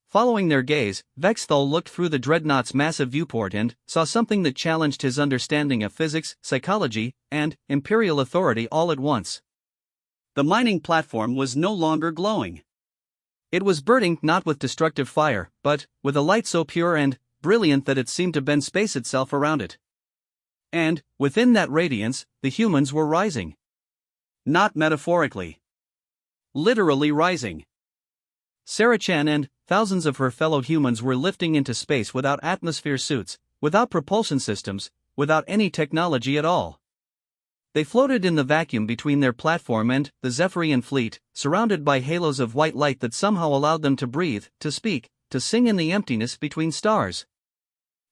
Following their gaze, Vexthal looked through the dreadnought's massive viewport and saw something that challenged his understanding of physics, psychology, and imperial authority all at once. The mining platform was no longer glowing. It was burning not with destructive fire, but with a light so pure and brilliant that it seemed to bend space itself around it. And, within that radiance, the humans were rising. Not metaphorically. Literally rising. Sarah Chan and thousands of her fellow humans were lifting into space without atmosphere suits, without propulsion systems, without any technology at all. They floated in the vacuum between their platform and the Zephyrian fleet, surrounded by halos of white light that somehow allowed them to breathe, to speak, to sing in the emptiness between stars.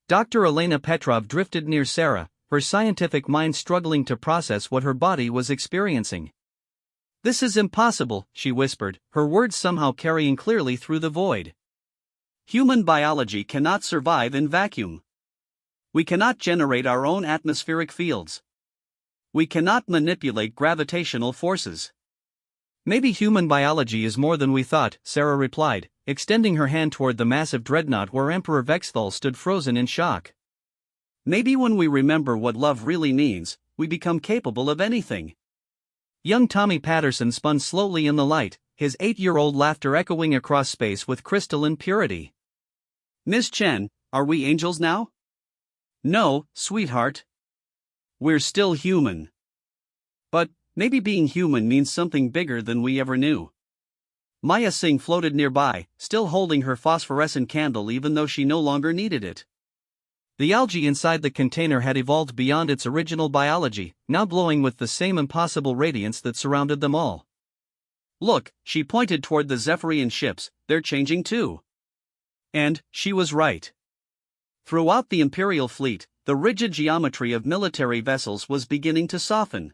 Dr. Elena Petrov drifted near Sarah, her scientific mind struggling to process what her body was experiencing. "This is impossible," she whispered, her words somehow carrying clearly through the void. Human biology cannot survive in vacuum. We cannot generate our own atmospheric fields. We cannot manipulate gravitational forces. "Maybe human biology is more than we thought," Sarah replied, extending her hand toward the massive dreadnought where Emperor Vexthal stood frozen in shock. "Maybe when we remember what love really means, we become capable of anything." Young Tommy Patterson spun slowly in the light, his 8-year-old laughter echoing across space with crystalline purity. "Miss Chen, are we angels now?" "No, sweetheart. We're still human. But maybe being human means something bigger than we ever knew." Maya Singh floated nearby, still holding her phosphorescent candle even though she no longer needed it. The algae inside the container had evolved beyond its original biology, now glowing with the same impossible radiance that surrounded them all. "Look," she pointed toward the Zephyrian ships, "they're changing too." And she was right. Throughout the Imperial fleet, the rigid geometry of military vessels was beginning to soften.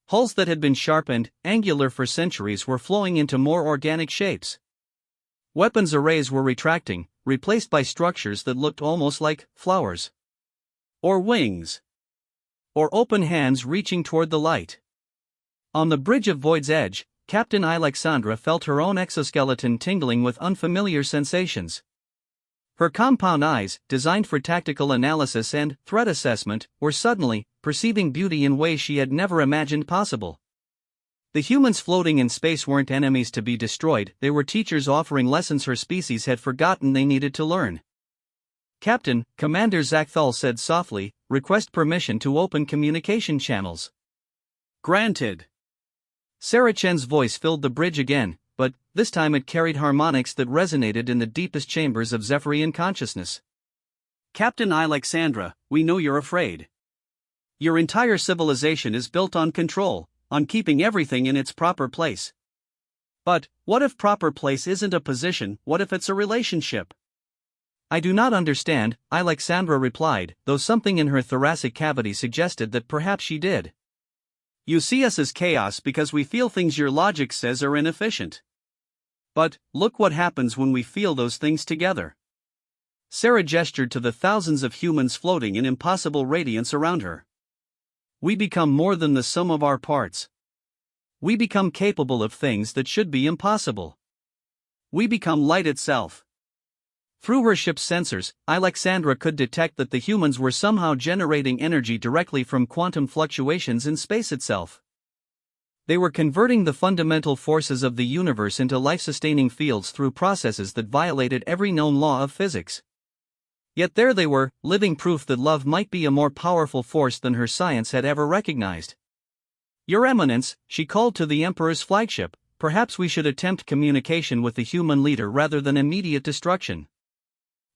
Hulls that had been sharp and angular for centuries were flowing into more organic shapes. Weapons arrays were retracting, replaced by structures that looked almost like flowers. Or wings. Or open hands reaching toward the light. On the bridge of Void's Edge, Captain Alexandra felt her own exoskeleton tingling with unfamiliar sensations. Her compound eyes, designed for tactical analysis and threat assessment, were suddenly perceiving beauty in ways she had never imagined possible. The humans floating in space weren't enemies to be destroyed, they were teachers offering lessons her species had forgotten they needed to learn. "Captain," Commander Zakthal said softly, "request permission to open communication channels." "Granted." Sarah Chen's voice filled the bridge again, but this time it carried harmonics that resonated in the deepest chambers of Zephyrian consciousness. "Captain Alexandra, we know you're afraid. Your entire civilization is built on control, on keeping everything in its proper place. But what if proper place isn't a position, what if it's a relationship?" "I do not understand," Alexandra replied, though something in her thoracic cavity suggested that perhaps she did. "You see us as chaos because we feel things your logic says are inefficient. But look what happens when we feel those things together." Sarah gestured to the thousands of humans floating in impossible radiance around her. "We become more than the sum of our parts. We become capable of things that should be impossible. We become light itself." Through her ship's sensors, Alexandra could detect that the humans were somehow generating energy directly from quantum fluctuations in space itself. They were converting the fundamental forces of the universe into life-sustaining fields through processes that violated every known law of physics. Yet there they were, living proof that love might be a more powerful force than her science had ever recognized. "Your Eminence," she called to the Emperor's flagship, "perhaps we should attempt communication with the human leader rather than immediate destruction."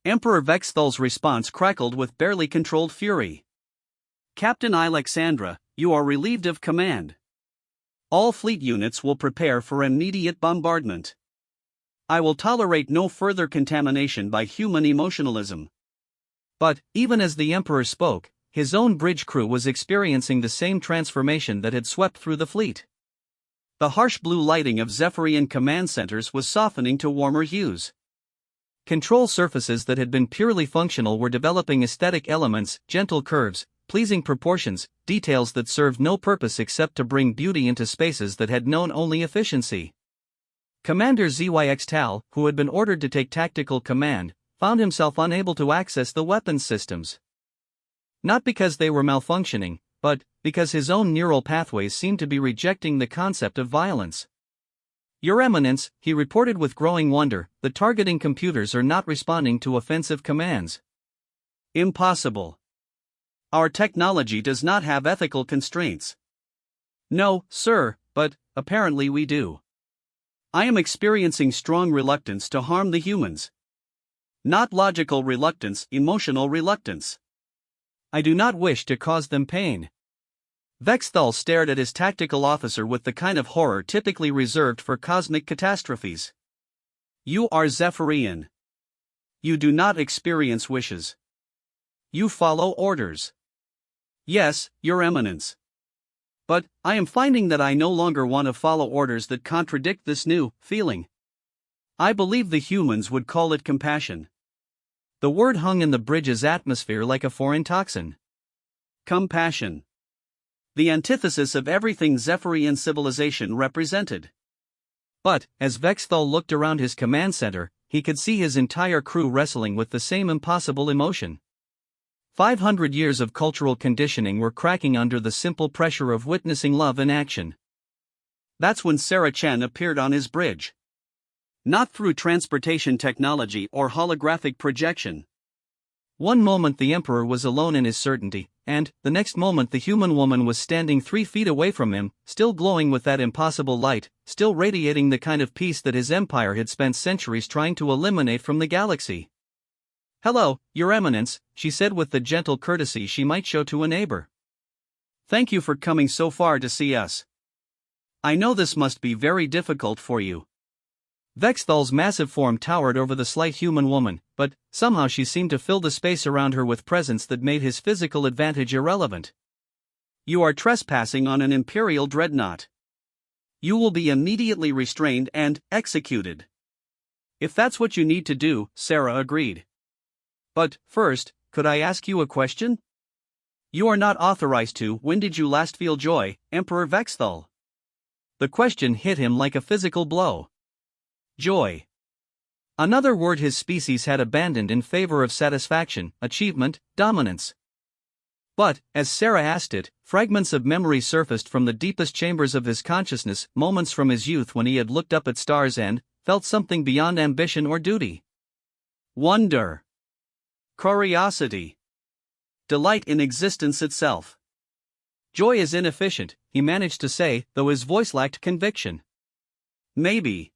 Emperor Vexthal's response crackled with barely controlled fury. "Captain Alexandra, you are relieved of command. All fleet units will prepare for immediate bombardment. I will tolerate no further contamination by human emotionalism." But, even as the Emperor spoke, his own bridge crew was experiencing the same transformation that had swept through the fleet. The harsh blue lighting of Zephyrian command centers was softening to warmer hues. Control surfaces that had been purely functional were developing aesthetic elements, gentle curves, pleasing proportions, details that served no purpose except to bring beauty into spaces that had known only efficiency. Commander ZYX Tal, who had been ordered to take tactical command, found himself unable to access the weapons systems. Not because they were malfunctioning, but because his own neural pathways seemed to be rejecting the concept of violence. "Your Eminence," he reported with growing wonder, "the targeting computers are not responding to offensive commands." "Impossible. Our technology does not have ethical constraints." "No, sir, but apparently we do." "I am experiencing strong reluctance to harm the humans. Not logical reluctance, emotional reluctance." "I do not wish to cause them pain." Vexthal stared at his tactical officer with the kind of horror typically reserved for cosmic catastrophes. You are Zephyrian. You do not experience wishes. You follow orders. Yes, Your Eminence. But I am finding that I no longer want to follow orders that contradict this new feeling. I believe the humans would call it compassion. The word hung in the bridge's atmosphere like a foreign toxin. Compassion. The antithesis of everything Zephyrian civilization represented. But, as Vexthal looked around his command center, he could see his entire crew wrestling with the same impossible emotion. 500 years of cultural conditioning were cracking under the simple pressure of witnessing love in action. That's when Sarah Chen appeared on his bridge. Not through transportation technology or holographic projection. One moment the Emperor was alone in his certainty, and, the next moment the human woman was standing 3 feet away from him, still glowing with that impossible light, still radiating the kind of peace that his empire had spent centuries trying to eliminate from the galaxy. "Hello, Your Eminence," she said with the gentle courtesy she might show to a neighbor. "Thank you for coming so far to see us. I know this must be very difficult for you." Vexthal's massive form towered over the slight human woman, but somehow she seemed to fill the space around her with presence that made his physical advantage irrelevant. "You are trespassing on an Imperial dreadnought. You will be immediately restrained and executed." "If that's what you need to do," Sarah agreed. "But, first, could I ask you a question?" "You are not authorized to." "When did you last feel joy, Emperor Vexthal?" The question hit him like a physical blow. Joy. Another word his species had abandoned in favor of satisfaction, achievement, dominance. But, as Sarah asked it, fragments of memory surfaced from the deepest chambers of his consciousness, moments from his youth when he had looked up at stars and felt something beyond ambition or duty. Wonder. Curiosity. Delight in existence itself. "Joy is inefficient," he managed to say, though his voice lacked conviction. "Maybe.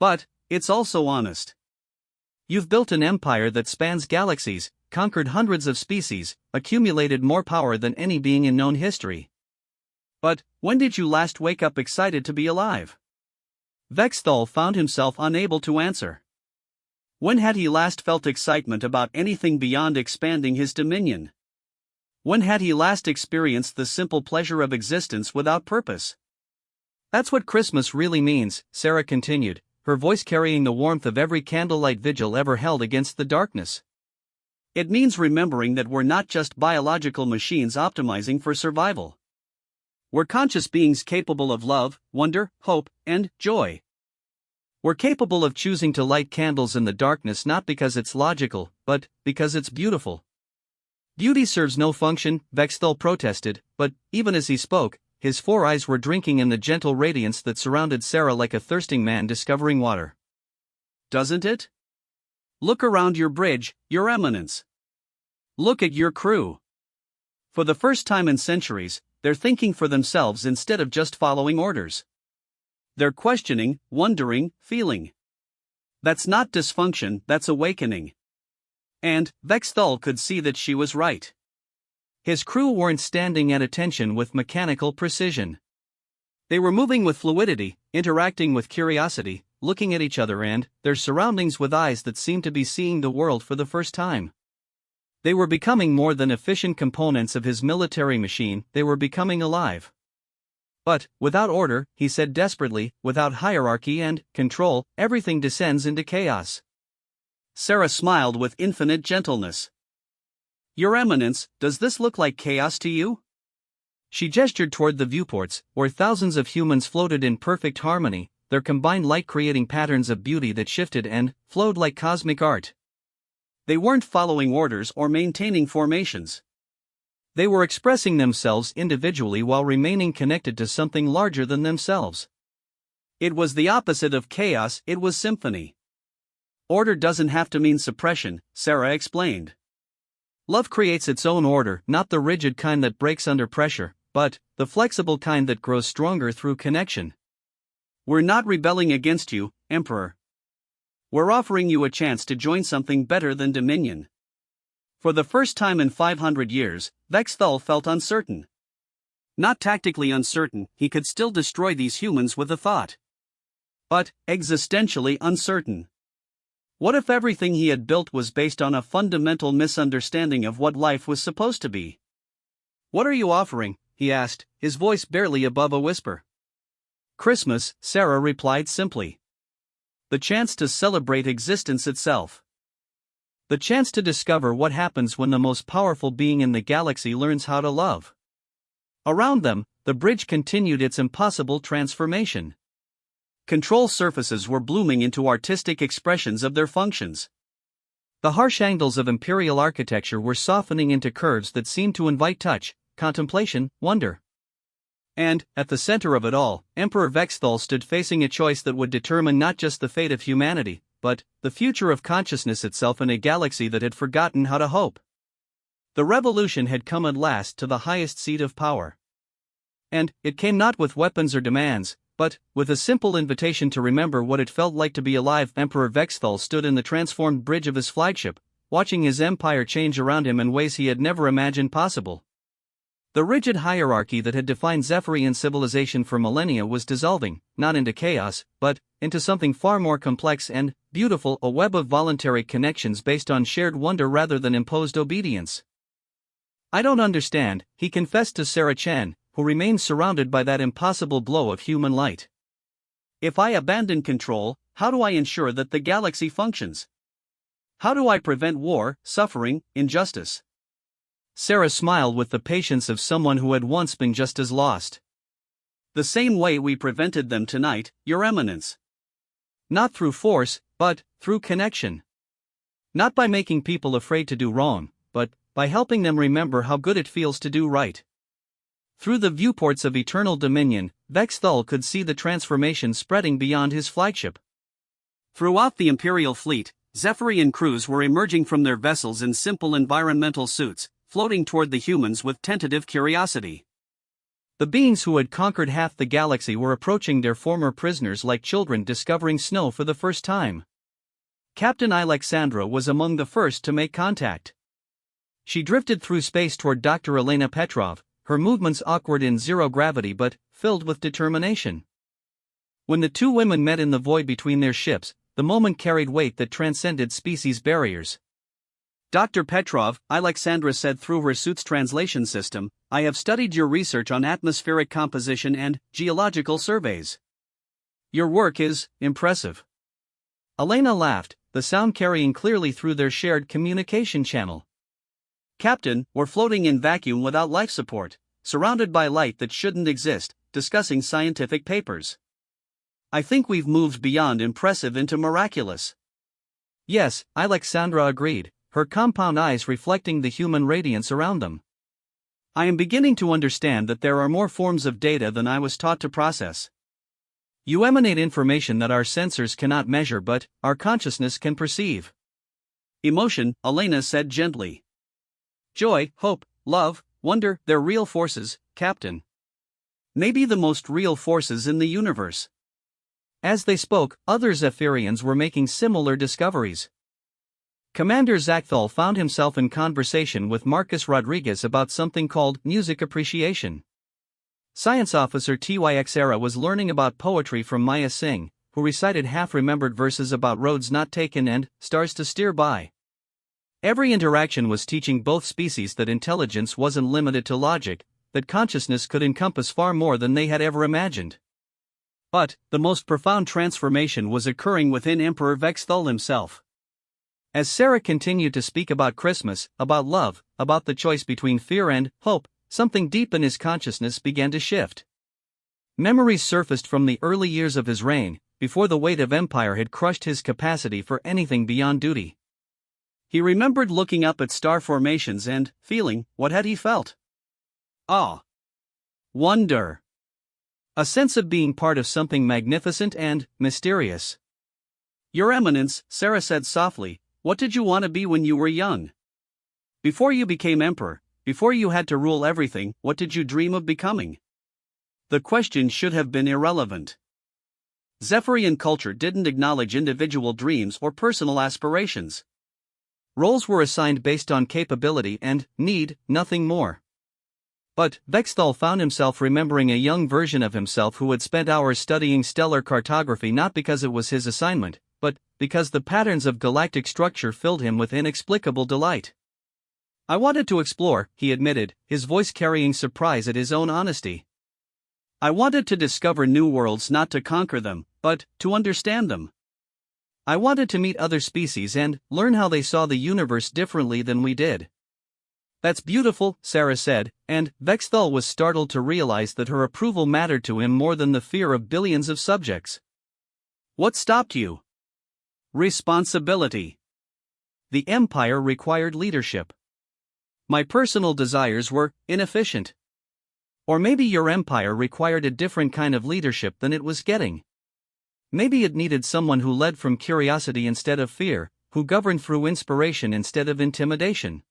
But it's also honest. You've built an empire that spans galaxies, conquered hundreds of species, accumulated more power than any being in known history. But when did you last wake up excited to be alive?" Vexthal found himself unable to answer. When had he last felt excitement about anything beyond expanding his dominion? When had he last experienced the simple pleasure of existence without purpose? "That's what Christmas really means," Sarah continued, her voice carrying the warmth of every candlelight vigil ever held against the darkness. "It means remembering that we're not just biological machines optimizing for survival. We're conscious beings capable of love, wonder, hope, and joy. We're capable of choosing to light candles in the darkness not because it's logical, but because it's beautiful." "Beauty serves no function," Vexthal protested, but, even as he spoke, his 4 eyes were drinking in the gentle radiance that surrounded Sarah like a thirsting man discovering water. "Doesn't it? Look around your bridge, Your Eminence. Look at your crew. For the first time in centuries, they're thinking for themselves instead of just following orders. They're questioning, wondering, feeling. That's not dysfunction, that's awakening." And Vexthal could see that she was right. His crew weren't standing at attention with mechanical precision. They were moving with fluidity, interacting with curiosity, looking at each other and their surroundings with eyes that seemed to be seeing the world for the first time. They were becoming more than efficient components of his military machine, they were becoming alive. "But, without order," he said desperately, "without hierarchy and control, everything descends into chaos." Sarah smiled with infinite gentleness. "Your Eminence, does this look like chaos to you?" She gestured toward the viewports, where thousands of humans floated in perfect harmony, their combined light creating patterns of beauty that shifted and flowed like cosmic art. They weren't following orders or maintaining formations. They were expressing themselves individually while remaining connected to something larger than themselves. It was the opposite of chaos, it was symphony. "Order doesn't have to mean suppression," Sarah explained. "Love creates its own order, not the rigid kind that breaks under pressure, but the flexible kind that grows stronger through connection." "We're not rebelling against you, Emperor. We're offering you a chance to join something better than Dominion." For the first time in 500 years, Vexthal felt uncertain. Not tactically uncertain, he could still destroy these humans with a thought. But existentially uncertain. What if everything he had built was based on a fundamental misunderstanding of what life was supposed to be? "What are you offering?" he asked, his voice barely above a whisper. "Christmas," Sarah replied simply. "The chance to celebrate existence itself. The chance to discover what happens when the most powerful being in the galaxy learns how to love." Around them, the bridge continued its impossible transformation. Control surfaces were blooming into artistic expressions of their functions. The harsh angles of imperial architecture were softening into curves that seemed to invite touch, contemplation, wonder. And, at the center of it all, Emperor Vexthal stood facing a choice that would determine not just the fate of humanity, but the future of consciousness itself in a galaxy that had forgotten how to hope. The revolution had come at last to the highest seat of power. And it came not with weapons or demands, but with a simple invitation to remember what it felt like to be alive. Emperor Vexthal stood in the transformed bridge of his flagship, watching his empire change around him in ways he had never imagined possible. The rigid hierarchy that had defined Zephyrian civilization for millennia was dissolving, not into chaos, but into something far more complex and beautiful, a web of voluntary connections based on shared wonder rather than imposed obedience. "I don't understand," he confessed to Sarah Chen, who remained surrounded by that impossible glow of human light. "If I abandon control, how do I ensure that the galaxy functions? How do I prevent war, suffering, injustice?" Sarah smiled with the patience of someone who had once been just as lost. "The same way we prevented them tonight, Your Eminence. Not through force, but through connection. Not by making people afraid to do wrong, but by helping them remember how good it feels to do right." Through the viewports of eternal dominion, Vexthal could see the transformation spreading beyond his flagship. Throughout the Imperial fleet, Zephyrian crews were emerging from their vessels in simple environmental suits, floating toward the humans with tentative curiosity. The beings who had conquered half the galaxy were approaching their former prisoners like children discovering snow for the first time. Captain Alexandra was among the first to make contact. She drifted through space toward Dr. Elena Petrov, her movements awkward in zero gravity but filled with determination. When the two women met in the void between their ships, the moment carried weight that transcended species barriers. "Dr. Petrov," Alexandra said through her suit's translation system, "I have studied your research on atmospheric composition and geological surveys. Your work is impressive." Elena laughed, the sound carrying clearly through their shared communication channel. "Captain, we're floating in vacuum without life support, surrounded by light that shouldn't exist, discussing scientific papers. I think we've moved beyond impressive into miraculous." "Yes," Alexandra agreed, her compound eyes reflecting the human radiance around them. "I am beginning to understand that there are more forms of data than I was taught to process. You emanate information that our sensors cannot measure but our consciousness can perceive." "Emotion," Elena said gently. "Joy, hope, love, wonder, they're real forces, Captain. Maybe the most real forces in the universe." As they spoke, other Zephyrians were making similar discoveries. Commander Zachthal found himself in conversation with Marcus Rodriguez about something called music appreciation. Science Officer Tyxera was learning about poetry from Maya Singh, who recited half-remembered verses about roads not taken and stars to steer by. Every interaction was teaching both species that intelligence wasn't limited to logic, that consciousness could encompass far more than they had ever imagined. But the most profound transformation was occurring within Emperor Vexthal himself. As Sarah continued to speak about Christmas, about love, about the choice between fear and hope, something deep in his consciousness began to shift. Memories surfaced from the early years of his reign, before the weight of empire had crushed his capacity for anything beyond duty. He remembered looking up at star formations and feeling, what had he felt? Awe. Wonder. A sense of being part of something magnificent and mysterious. "Your Eminence," Sarah said softly, "what did you want to be when you were young? Before you became emperor, before you had to rule everything, what did you dream of becoming?" The question should have been irrelevant. Zephyrian culture didn't acknowledge individual dreams or personal aspirations. Roles were assigned based on capability and need, nothing more. But Vexthal found himself remembering a young version of himself who had spent hours studying stellar cartography not because it was his assignment, but because the patterns of galactic structure filled him with inexplicable delight. "I wanted to explore," he admitted, his voice carrying surprise at his own honesty. "I wanted to discover new worlds, not to conquer them, but to understand them. I wanted to meet other species and learn how they saw the universe differently than we did." "That's beautiful," Sarah said, and Vexthal was startled to realize that her approval mattered to him more than the fear of billions of subjects. "What stopped you?" "Responsibility. The Empire required leadership. My personal desires were inefficient. Or maybe your empire required a different kind of leadership than it was getting. Maybe it needed someone who led from curiosity instead of fear, who governed through inspiration instead of intimidation."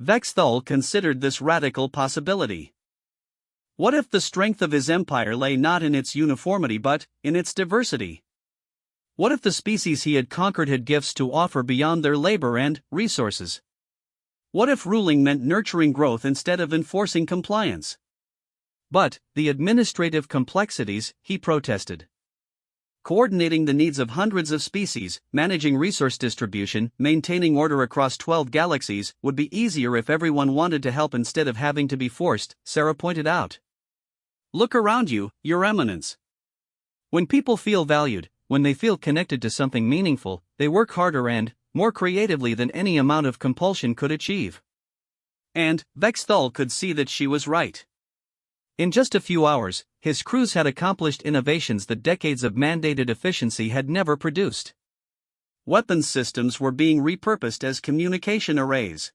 Vexthal considered this radical possibility. What if the strength of his empire lay not in its uniformity but in its diversity? What if the species he had conquered had gifts to offer beyond their labor and resources? What if ruling meant nurturing growth instead of enforcing compliance? "But the administrative complexities," he protested. "Coordinating the needs of hundreds of species, managing resource distribution, maintaining order across 12 galaxies, would be easier if everyone wanted to help instead of having to be forced," Sarah pointed out. "Look around you, Your Eminence. When people feel valued, when they feel connected to something meaningful, they work harder and more creatively than any amount of compulsion could achieve." And Vexthal could see that she was right. In just a few hours, his crews had accomplished innovations that decades of mandated efficiency had never produced. Weapons systems were being repurposed as communication arrays.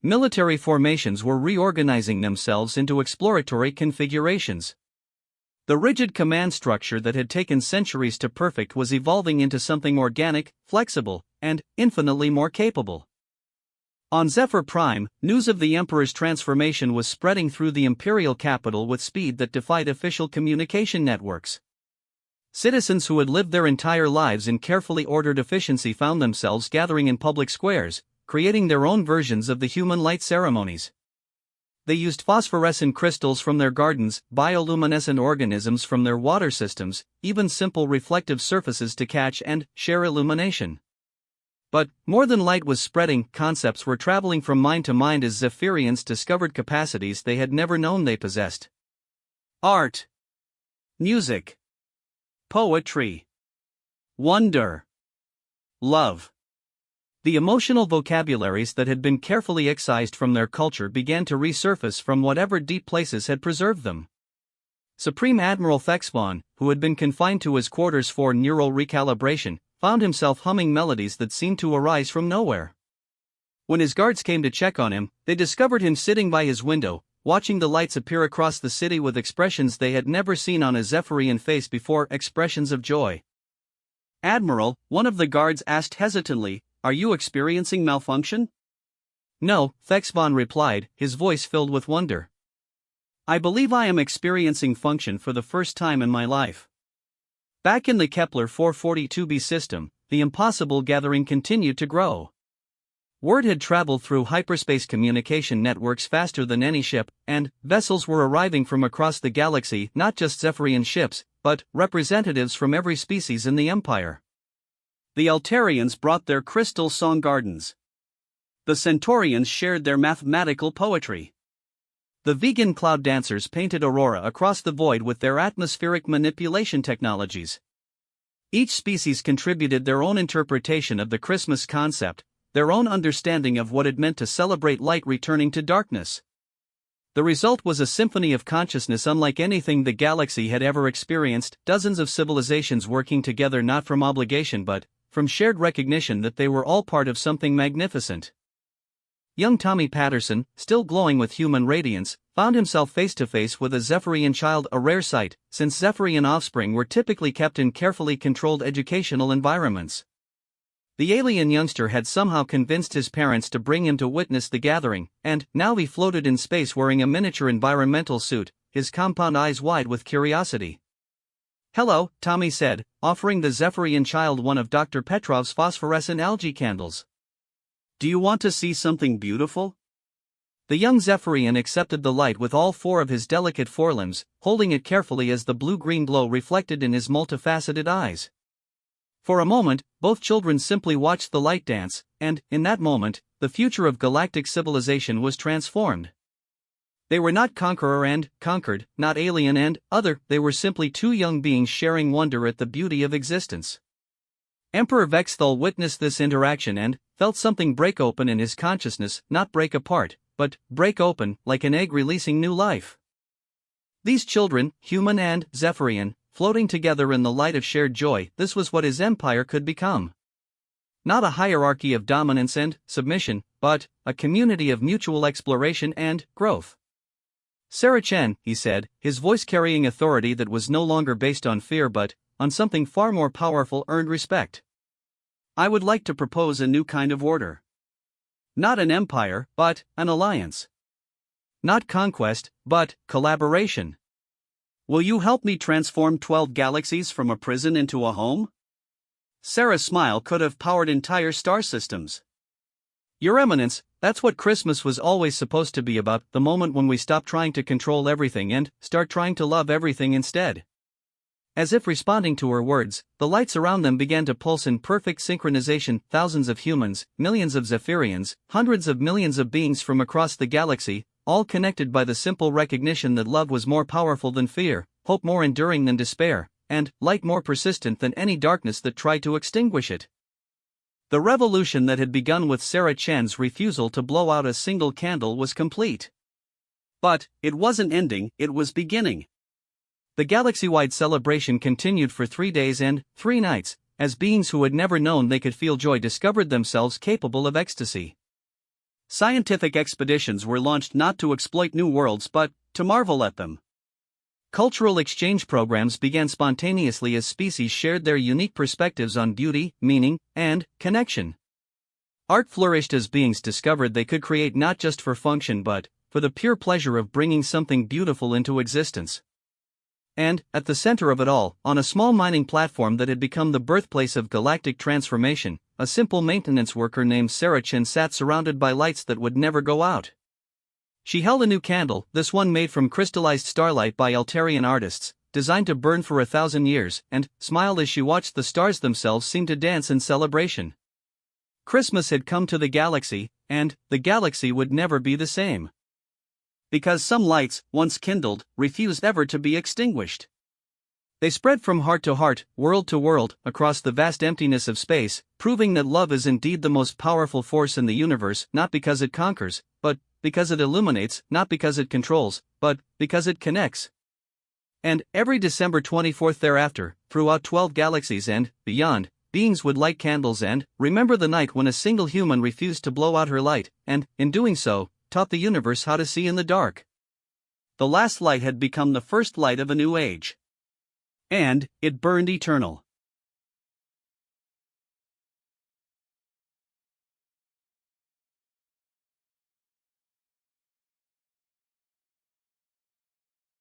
Military formations were reorganizing themselves into exploratory configurations. The rigid command structure that had taken centuries to perfect was evolving into something organic, flexible, and infinitely more capable. On Zephyr Prime, news of the Emperor's transformation was spreading through the imperial capital with speed that defied official communication networks. Citizens who had lived their entire lives in carefully ordered efficiency found themselves gathering in public squares, creating their own versions of the human light ceremonies. They used phosphorescent crystals from their gardens, bioluminescent organisms from their water systems, even simple reflective surfaces to catch and share illumination. But more than light was spreading, concepts were traveling from mind to mind as Zephyrians discovered capacities they had never known they possessed. Art, music, poetry, wonder, love. The emotional vocabularies that had been carefully excised from their culture began to resurface from whatever deep places had preserved them. Supreme Admiral Thexvon, who had been confined to his quarters for neural recalibration, found himself humming melodies that seemed to arise from nowhere. When his guards came to check on him, they discovered him sitting by his window, watching the lights appear across the city with expressions they had never seen on a Zephyrian face before, expressions of joy. "Admiral," one of the guards asked hesitantly, "are you experiencing malfunction?" "No," Thexvon replied, his voice filled with wonder. "I believe I am experiencing function for the first time in my life." Back in the Kepler 442b system, the impossible gathering continued to grow. Word had traveled through hyperspace communication networks faster than any ship, and vessels were arriving from across the galaxy, not just Zephyrian ships, but representatives from every species in the Empire. The Altarians brought their crystal song gardens. The Centaurians shared their mathematical poetry. The vegan cloud dancers painted aurora across the void with their atmospheric manipulation technologies. Each species contributed their own interpretation of the Christmas concept, their own understanding of what it meant to celebrate light returning to darkness. The result was a symphony of consciousness unlike anything the galaxy had ever experienced, dozens of civilizations working together not from obligation but from shared recognition that they were all part of something magnificent. Young Tommy Patterson, still glowing with human radiance, found himself face to face with a Zephyrian child, a rare sight, since Zephyrian offspring were typically kept in carefully controlled educational environments. The alien youngster had somehow convinced his parents to bring him to witness the gathering, and now he floated in space wearing a miniature environmental suit, his compound eyes wide with curiosity. "Hello," Tommy said, offering the Zephyrian child one of Dr. Petrov's phosphorescent algae candles. "Do you want to see something beautiful?" The young Zephyrian accepted the light with all four of his delicate forelimbs, holding it carefully as the blue-green glow reflected in his multifaceted eyes. For a moment, both children simply watched the light dance, and, in that moment, the future of galactic civilization was transformed. They were not conqueror and conquered, not alien and other, they were simply two young beings sharing wonder at the beauty of existence. Emperor Vexthal witnessed this interaction and felt something break open in his consciousness, not break apart, but break open, like an egg releasing new life. These children, human and Zephyrian, floating together in the light of shared joy, this was what his empire could become. Not a hierarchy of dominance and submission, but a community of mutual exploration and growth. Sarah Chen, he said, his voice carrying authority that was no longer based on fear but on something far more powerful, earned respect. I would like to propose a new kind of order. Not an empire, but an alliance. Not conquest, but collaboration. Will you help me transform 12 galaxies from a prison into a home? Sarah's smile could have powered entire star systems. Your Eminence, that's what Christmas was always supposed to be about, the moment when we stop trying to control everything and start trying to love everything instead. As if responding to her words, the lights around them began to pulse in perfect synchronization. Thousands of humans, millions of Zephyrians, hundreds of millions of beings from across the galaxy, all connected by the simple recognition that love was more powerful than fear, hope more enduring than despair, and light more persistent than any darkness that tried to extinguish it. The revolution that had begun with Sarah Chen's refusal to blow out a single candle was complete. But it wasn't ending, it was beginning. The galaxy-wide celebration continued for 3 days and 3 nights, as beings who had never known they could feel joy discovered themselves capable of ecstasy. Scientific expeditions were launched not to exploit new worlds but to marvel at them. Cultural exchange programs began spontaneously as species shared their unique perspectives on beauty, meaning, and connection. Art flourished as beings discovered they could create not just for function but for the pure pleasure of bringing something beautiful into existence. And, at the center of it all, on a small mining platform that had become the birthplace of galactic transformation, a simple maintenance worker named Sarah Chen sat surrounded by lights that would never go out. She held a new candle, this one made from crystallized starlight by Altarian artists, designed to burn for 1,000 years, and smiled as she watched the stars themselves seem to dance in celebration. Christmas had come to the galaxy, and the galaxy would never be the same. Because some lights, once kindled, refused ever to be extinguished. They spread from heart to heart, world to world, across the vast emptiness of space, proving that love is indeed the most powerful force in the universe, not because it conquers, but because it illuminates, not because it controls, but because it connects. And every December 24th thereafter, throughout 12 galaxies and beyond, beings would light candles and remember the night when a single human refused to blow out her light, and, in doing so, taught the universe how to see in the dark. The last light had become the first light of a new age. And it burned eternal.